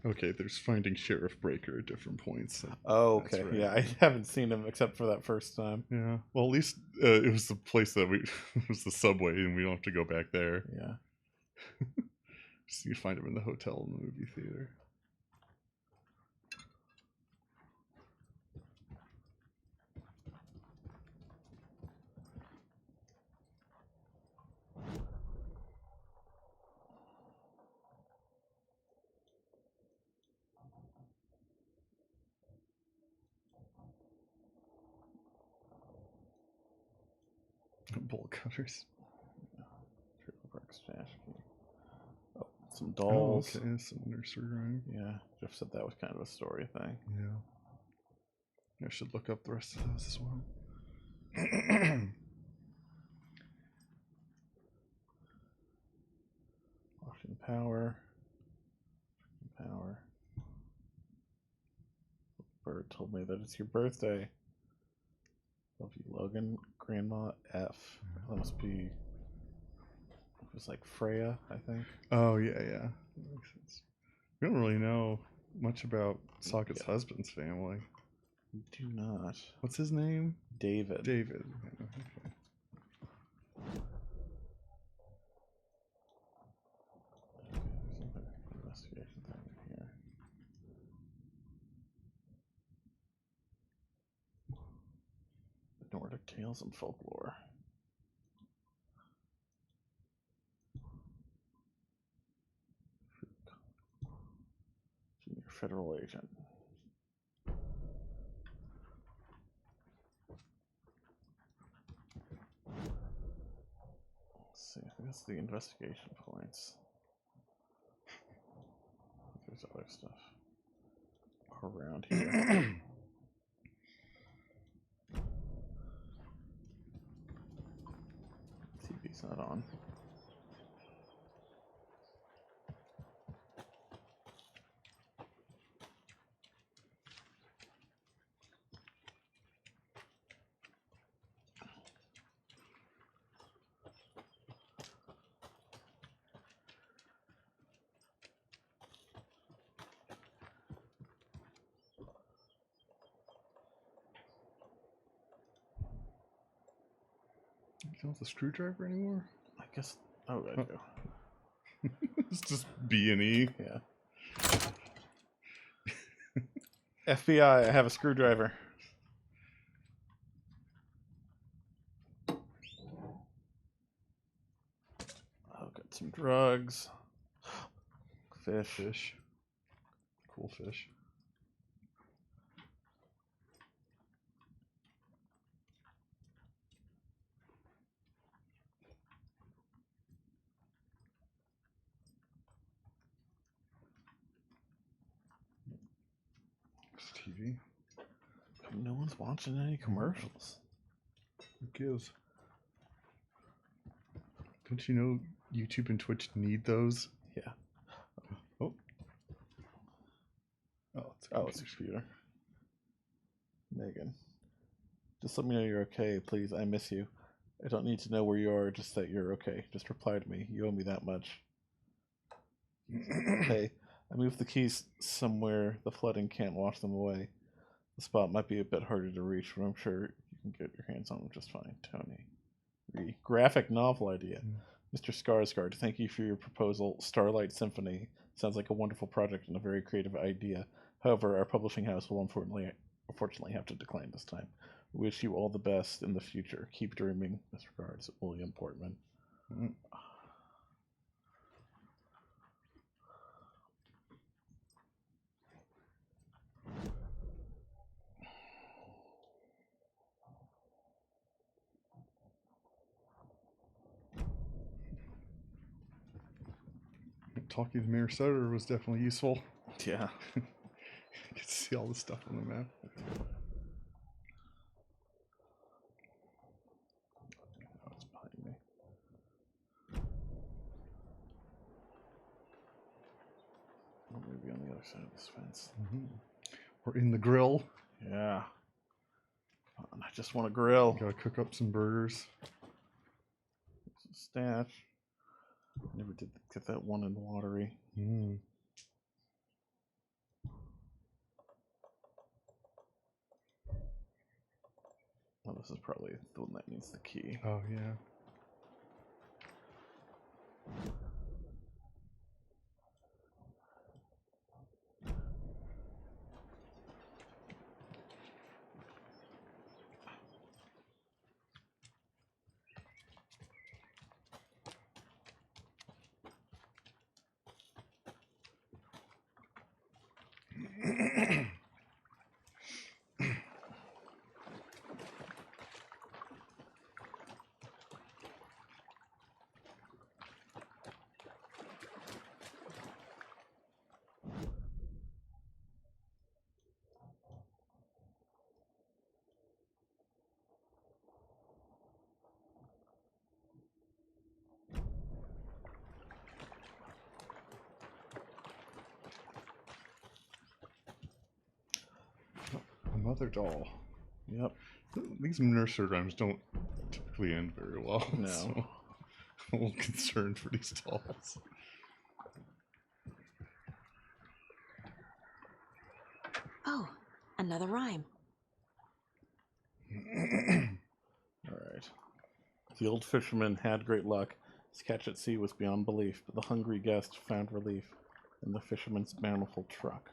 Okay, there's finding Sheriff Breaker at different points. Oh, That's okay. right. Yeah, I haven't seen him except for that first time. Yeah. Well, at least it was the place that it was the subway, and we don't have to go back there. Yeah. Just need to find him in the hotel and the movie theater. bolt cutters. Oh, some dolls. Oh, okay, some nursery rhyme. Yeah, Jeff said that was kind of a story thing. Yeah. I should look up the rest of those as well. Washington Power. Bird told me that it's your birthday. Love you, Logan. Grandma F. That must be. It was like Freya, I think. Oh, yeah. That makes sense. We don't really know much about Socket's husband's family. We do not. What's his name? David. David. Yeah, okay. Investigation thing here. Nordic tales and folklore. Junior federal agent. Let's see, I think that's the investigation points. There's other stuff around here. TV's not on. You don't have the screwdriver anymore? I guess. Oh, I do. It's just B&E. Yeah. FBI, I have a screwdriver. I've got some drugs. Fish. Cool fish. TV. No one's watching any commercials. Who gives? Don't you know YouTube and Twitch need those? Yeah. Oh, it's a computer. Megan. Just let me know you're okay, please. I miss you. I don't need to know where you are, just that you're okay. Just reply to me. You owe me that much. Hey, I moved the keys somewhere the flooding can't wash them away. The spot might be a bit harder to reach, but I'm sure you can get your hands on them just fine. Tony. Graphic novel idea. Mr. Skarsgård, thank you for your proposal. Starlight Symphony. Sounds like a wonderful project and a very creative idea. However, our publishing house will unfortunately have to decline this time. We wish you all the best in the future. Keep dreaming. With regards, William Portman. Talking to Mayor Sutter was definitely useful. Yeah. You could see all the stuff on the map. Oh, it's behind me. Oh, maybe on the other side of this fence. We're in the grill. Yeah. I just want to grill. Gotta cook up some burgers. Some stash. Never did get that one in watery. Well, this is probably the one that needs the key. Oh, yeah. Mother Doll. Yep. These nursery rhymes don't typically end very well. No. So I'm a little concerned for these dolls. Oh, another rhyme. Alright. The old fisherman had great luck. His catch at sea was beyond belief, but the hungry guest found relief in the fisherman's bountiful truck.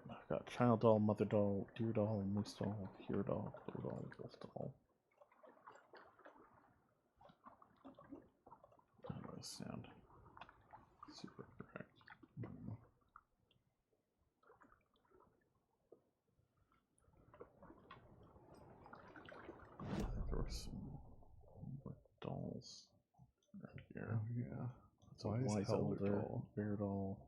I've got child doll, mother doll, deer doll, moose doll, hero doll, blue doll, wolf doll. That does sound super correct. I think there were some more dolls around here. Oh yeah. It's a wise elder doll, bear doll,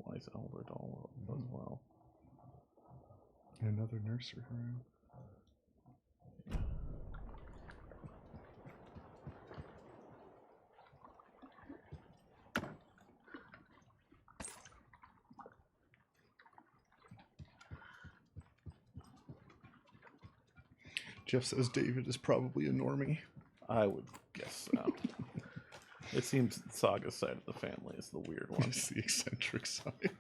wise elder doll as well. Another nursery rhyme. Jeff says David is probably a normie. I would guess so. It seems Saga's side of the family is the weird one. It's the eccentric side.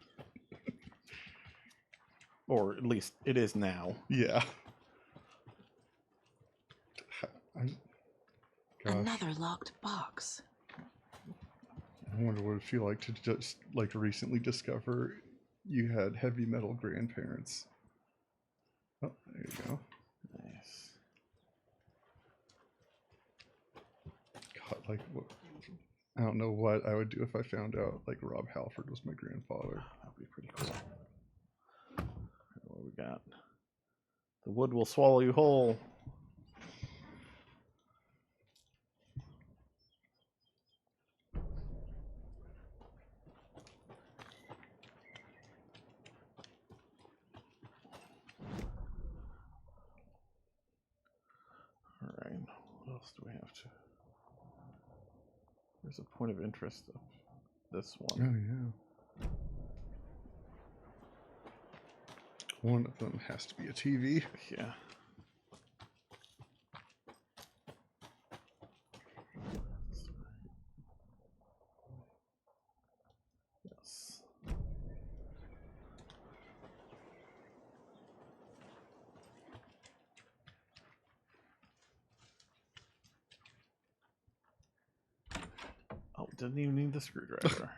Or at least it is now. Yeah. Another locked box. I wonder what it'd feel like to just recently discover you had heavy metal grandparents. Oh, there you go. Nice. God, what? I don't know what I would do if I found out Rob Halford was my grandfather. That'd be pretty cool. What we got? The wood will swallow you whole. Alright, what else do we have to... There's a point of interest of this one. Oh, yeah. One of them has to be a TV. Yeah. Yes. Oh, didn't even need the screwdriver.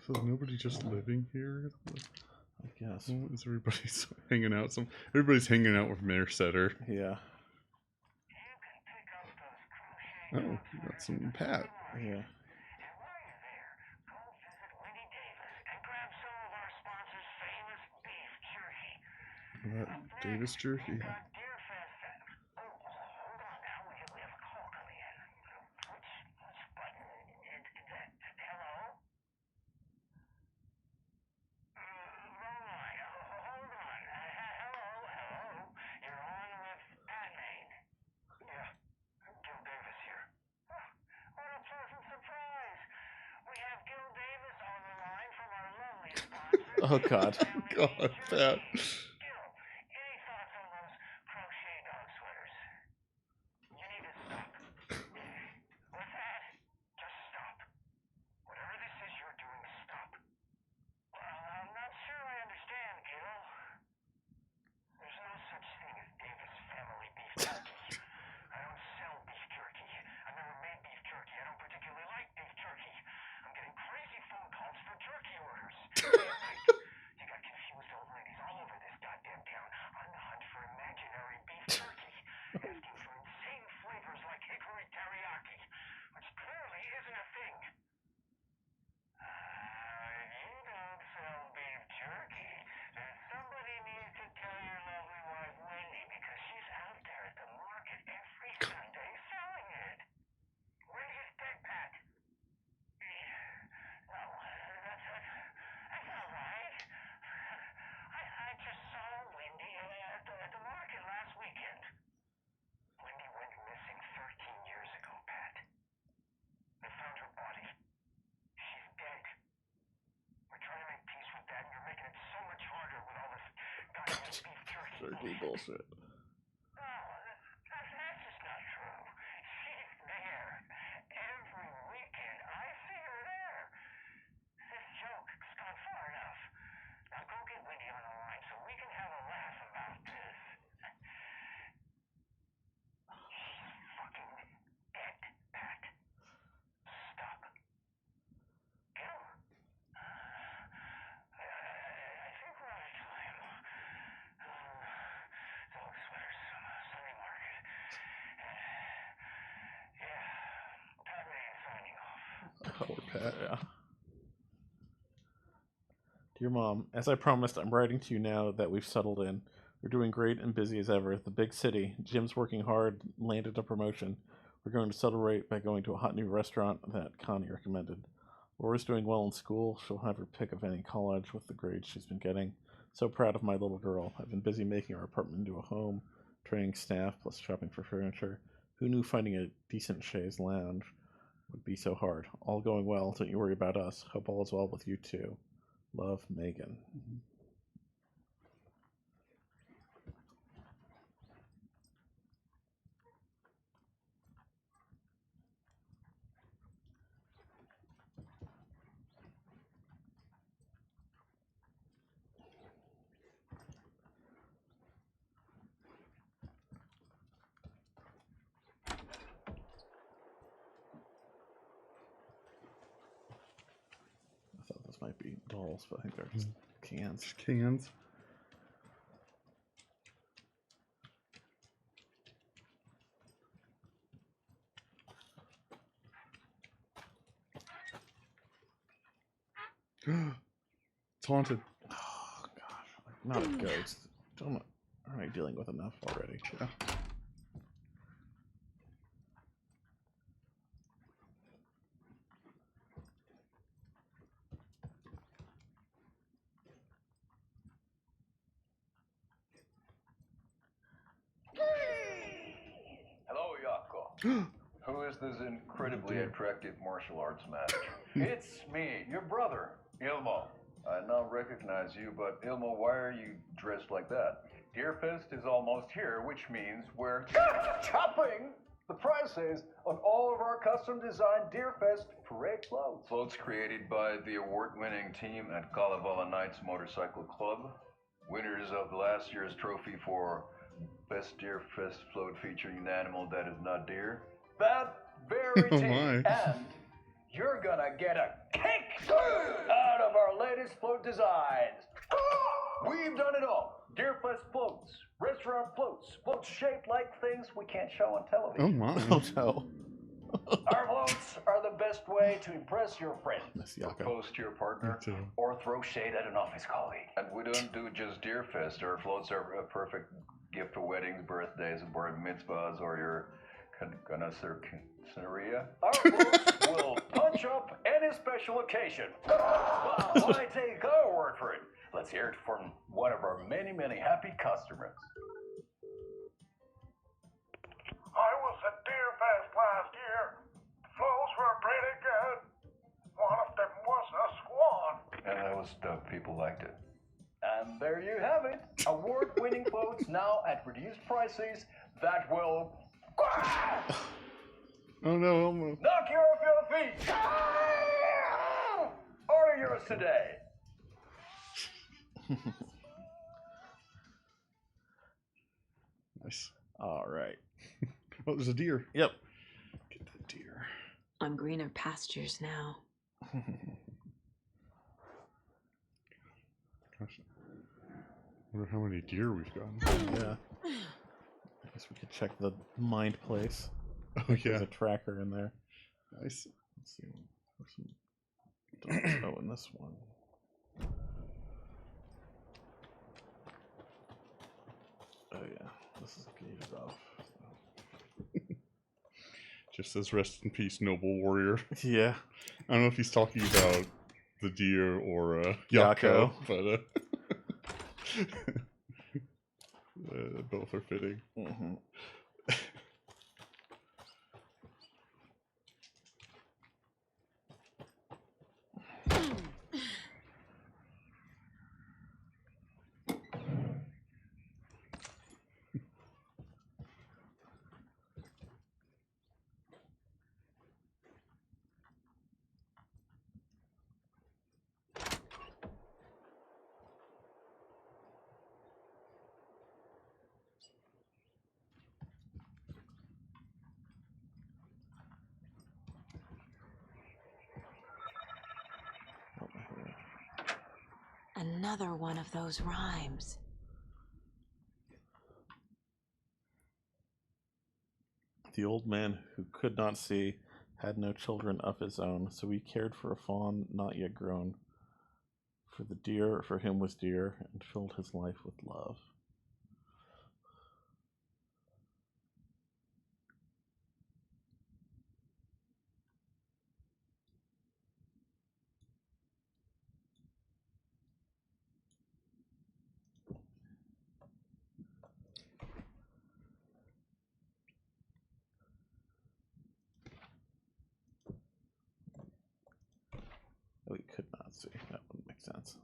So is nobody just living here? I guess. Well, is everybody's hanging out? Everybody's hanging out with Mayor Setter. Yeah. Oh, you got some Pat. Yeah. That Davis jerky. Oh God. God, Pat. Technically bullshit. Yeah. Dear Mom, as I promised, I'm writing to you now that we've settled in. We're doing great and busy as ever. The big city. Jim's working hard, landed a promotion. We're going to celebrate by going to a hot new restaurant that Connie recommended. Laura's doing well in school. She'll have her pick of any college with the grades she's been getting. So proud of my little girl. I've been busy making our apartment into a home, training staff, plus shopping for furniture. Who knew finding a decent chaise lounge would be so hard? All going well. Don't you worry about us. Hope all is well with you too. Love, Megan. I thought this might be dolls, but I think they're just cans. Just cans. It's haunted. Oh gosh, not a ghost. Aren't I dealing with enough already? Yeah. Hello, Yako. Who is this incredibly attractive martial arts master? It's me, your brother, Ilmo. I now recognize you, but Ilmo, why are you dressed like that? Deerfest is almost here, which means we're chopping the prices on all of our custom-designed Deerfest parade floats. Floats created by the award-winning team at Kalevala Knights Motorcycle Club. Winners of last year's trophy for Best Deerfest float featuring an animal that is not deer. That very team. And you're gonna get a kick out of our latest float designs. We've done it all. Deerfest floats, restaurant floats, floats shaped like things we can't show on television. Oh my. Oh no. Our floats are the best way to impress your friends, propose to your partner, or throw shade at an office colleague. And we don't do just Deerfest. Our floats are a perfect gift for weddings, birthdays, bar mitzvahs, or your connoisseuria. Our floats will punch up any special occasion. Well, why take our word for it? Let's hear it from one of our many, many happy customers. I was at Deerfest last year. The floats were pretty good. One of them was a swan. And that was the people liked it. And there you have it. Award-winning floats now at reduced prices that will Oh no, Elmo. knock you off your feet. Order yours today. Nice. All right. Oh, there's a deer. Yep. Get that deer. On greener pastures now. Gosh. I wonder how many deer we've got. Yeah. I guess we could check the mind place. Oh There's yeah. a tracker in there. Nice. Let's see. There's some dots. Oh, in this one. Oh yeah. This is gated off. Just says rest in peace, noble warrior. Yeah. I don't know if he's talking about the deer or Yako. but both are fitting. Mm-hmm. Another one of those rhymes. The old man who could not see had no children of his own, so he cared for a fawn not yet grown, for the deer for him was dear, and filled his life with love. Oh, he could not see. That wouldn't make sense.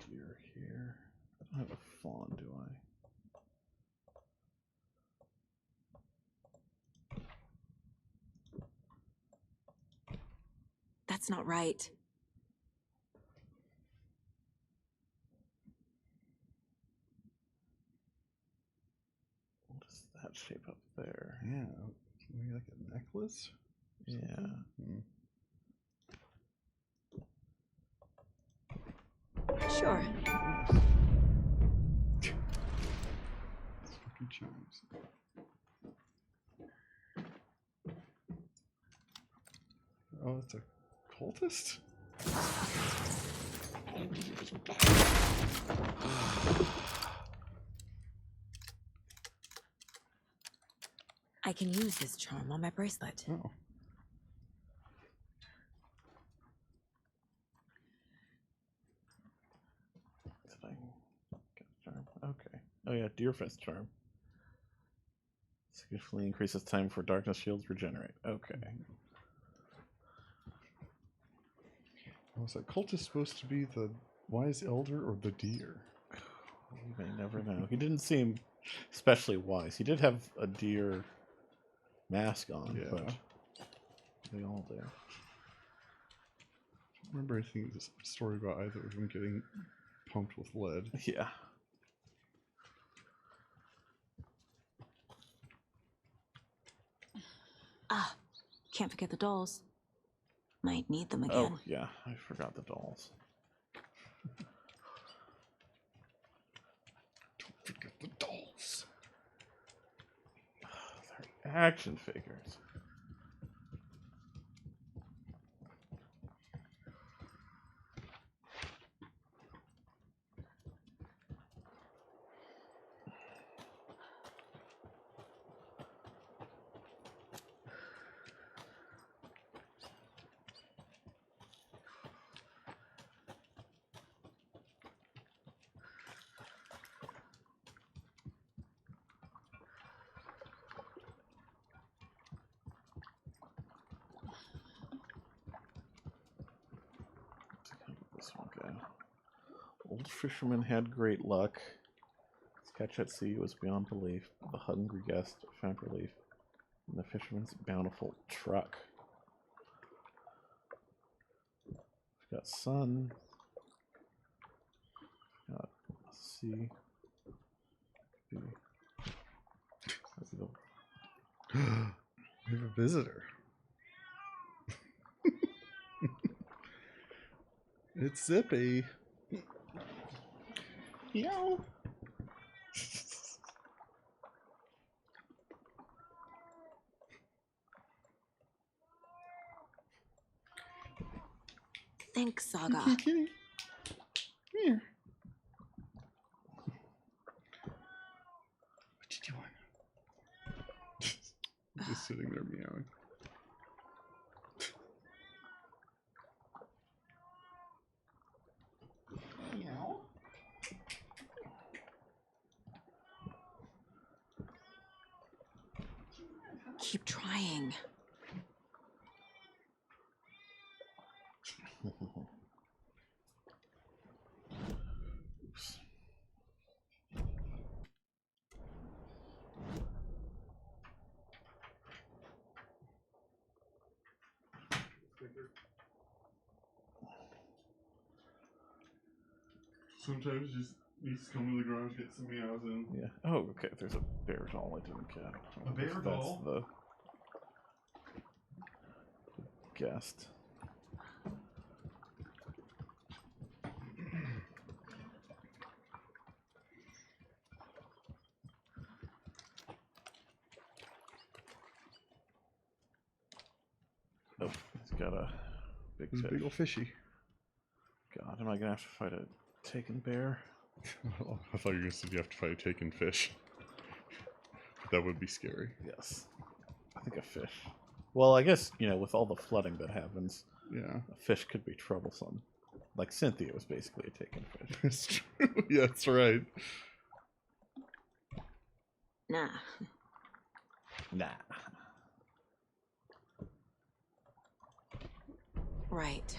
Deer here. I don't have a fawn, do I? That's not right. What is that shape up there? Yeah, maybe like a necklace? Yeah. Sure. It's fucking cheese. Oh, it's a cultist? I can use this charm on my bracelet. Oh. Did I get the charm? Okay. Oh yeah, Deerfest charm. Significantly increases time for darkness shields regenerate. Okay. Was that cultist supposed to be the wise elder or the deer? You may never know. He didn't seem especially wise. He did have a deer mask on, Yeah. but they all do. I don't remember anything in this story about either of them getting pumped with lead. Yeah. Ah, can't forget the dolls. Might need them again. Oh, yeah. I forgot the dolls. Don't forget the dolls. They're action figures. This one go. Old fisherman had great luck. His catch at sea was beyond belief. The hungry guest found relief in the fisherman's bountiful truck. We've got sun. Got sea. B. We have a visitor. It's Zippy. Meow. Thanks, Saga. Kitty. Here. What you doing? Just sitting there meowing. Meow. Keep trying. Oops. Sometimes just Needs to come to the garage, get some meows in. Yeah. Oh, okay. There's a bear doll I didn't get. A bear doll? That's the guest. Oh, he's got a big He's a fish. big old fishy. God, am I gonna have to fight a taken bear? I thought you said you have to fight a taken fish. That would be scary. Yes. I think a fish. Well, I guess, with all the flooding that happens, yeah, a fish could be troublesome. Like Cynthia was basically a taken fish. It's true. Yeah, that's right. Nah. Nah. Right.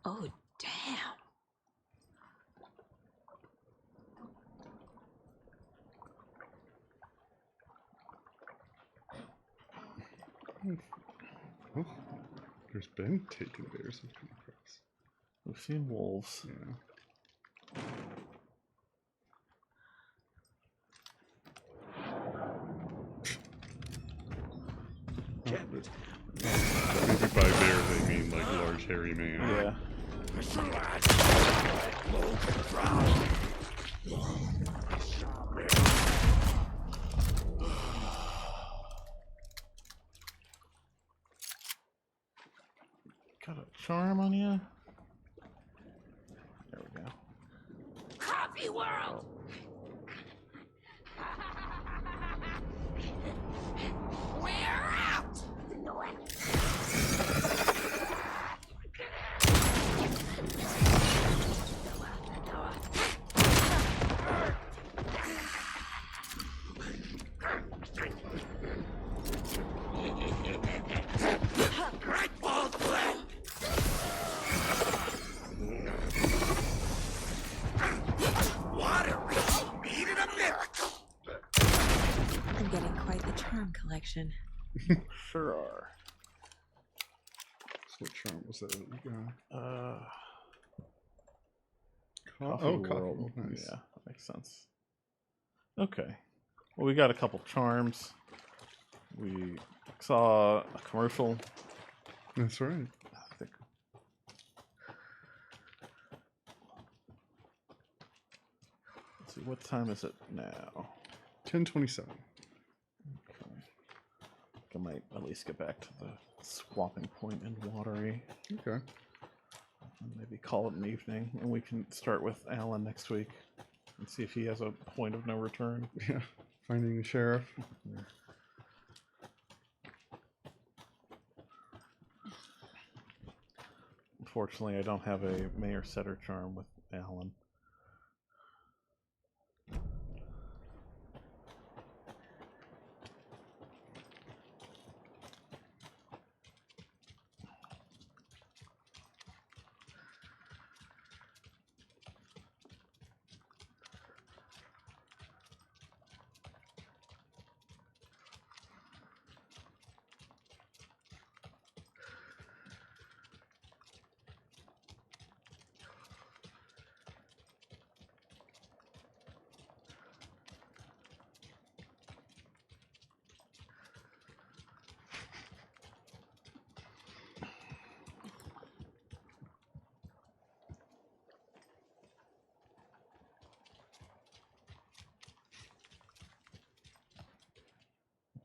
Oh, damn. Oh, there's been taken bears I've come across. We've seen wolves. Yeah. Maybe by bear they mean like large hairy man. Yeah. Got a charm on you? There we go. Coffee World! We're out! I'm getting quite the charm collection. Sure are. So what charm was that you got? Coffee oh, World. Coffee World. Nice. Yeah, that makes sense. Okay. Well, we got a couple charms. We saw a commercial. That's right. I think. Let's see, what time is it now? 10:27. Okay. I might at least get back to the swapping point in Watery. Okay. And maybe call it an evening, and we can start with Alan next week and see if he has a point of no return. Yeah. Finding the sheriff. Yeah. Unfortunately, I don't have a Mayor Setter charm with Alan.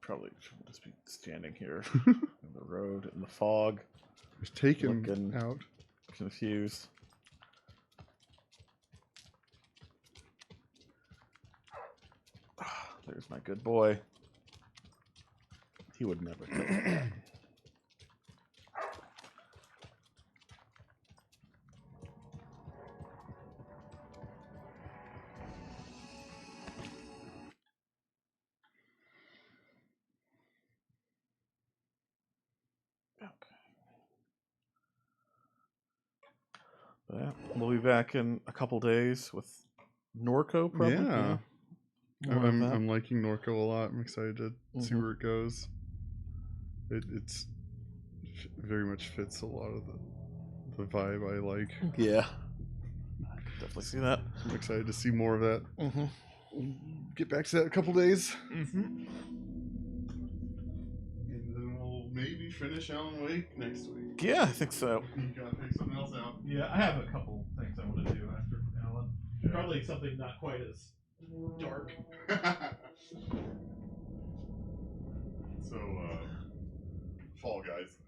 Probably shouldn't just be standing here in the road in the fog. It's taken looking out. Confused. There's my good boy. He would never kill me. But yeah, we'll be back in a couple days with Norco, probably. Yeah. More of that. I'm liking Norco a lot. I'm excited to see Mhm. where it goes. It's very much fits a lot of the vibe I like. Yeah, I can definitely see that. I'm excited to see more of that. Mm-hmm. Get back to that in a couple days. Mm-hmm. And then we'll maybe finish Alan Wake next week. Yeah, I think so. You gotta pick something else out. Yeah, I have a couple things I want to do after Alan. Yeah. Probably something not quite as dark. So, Fall Guys.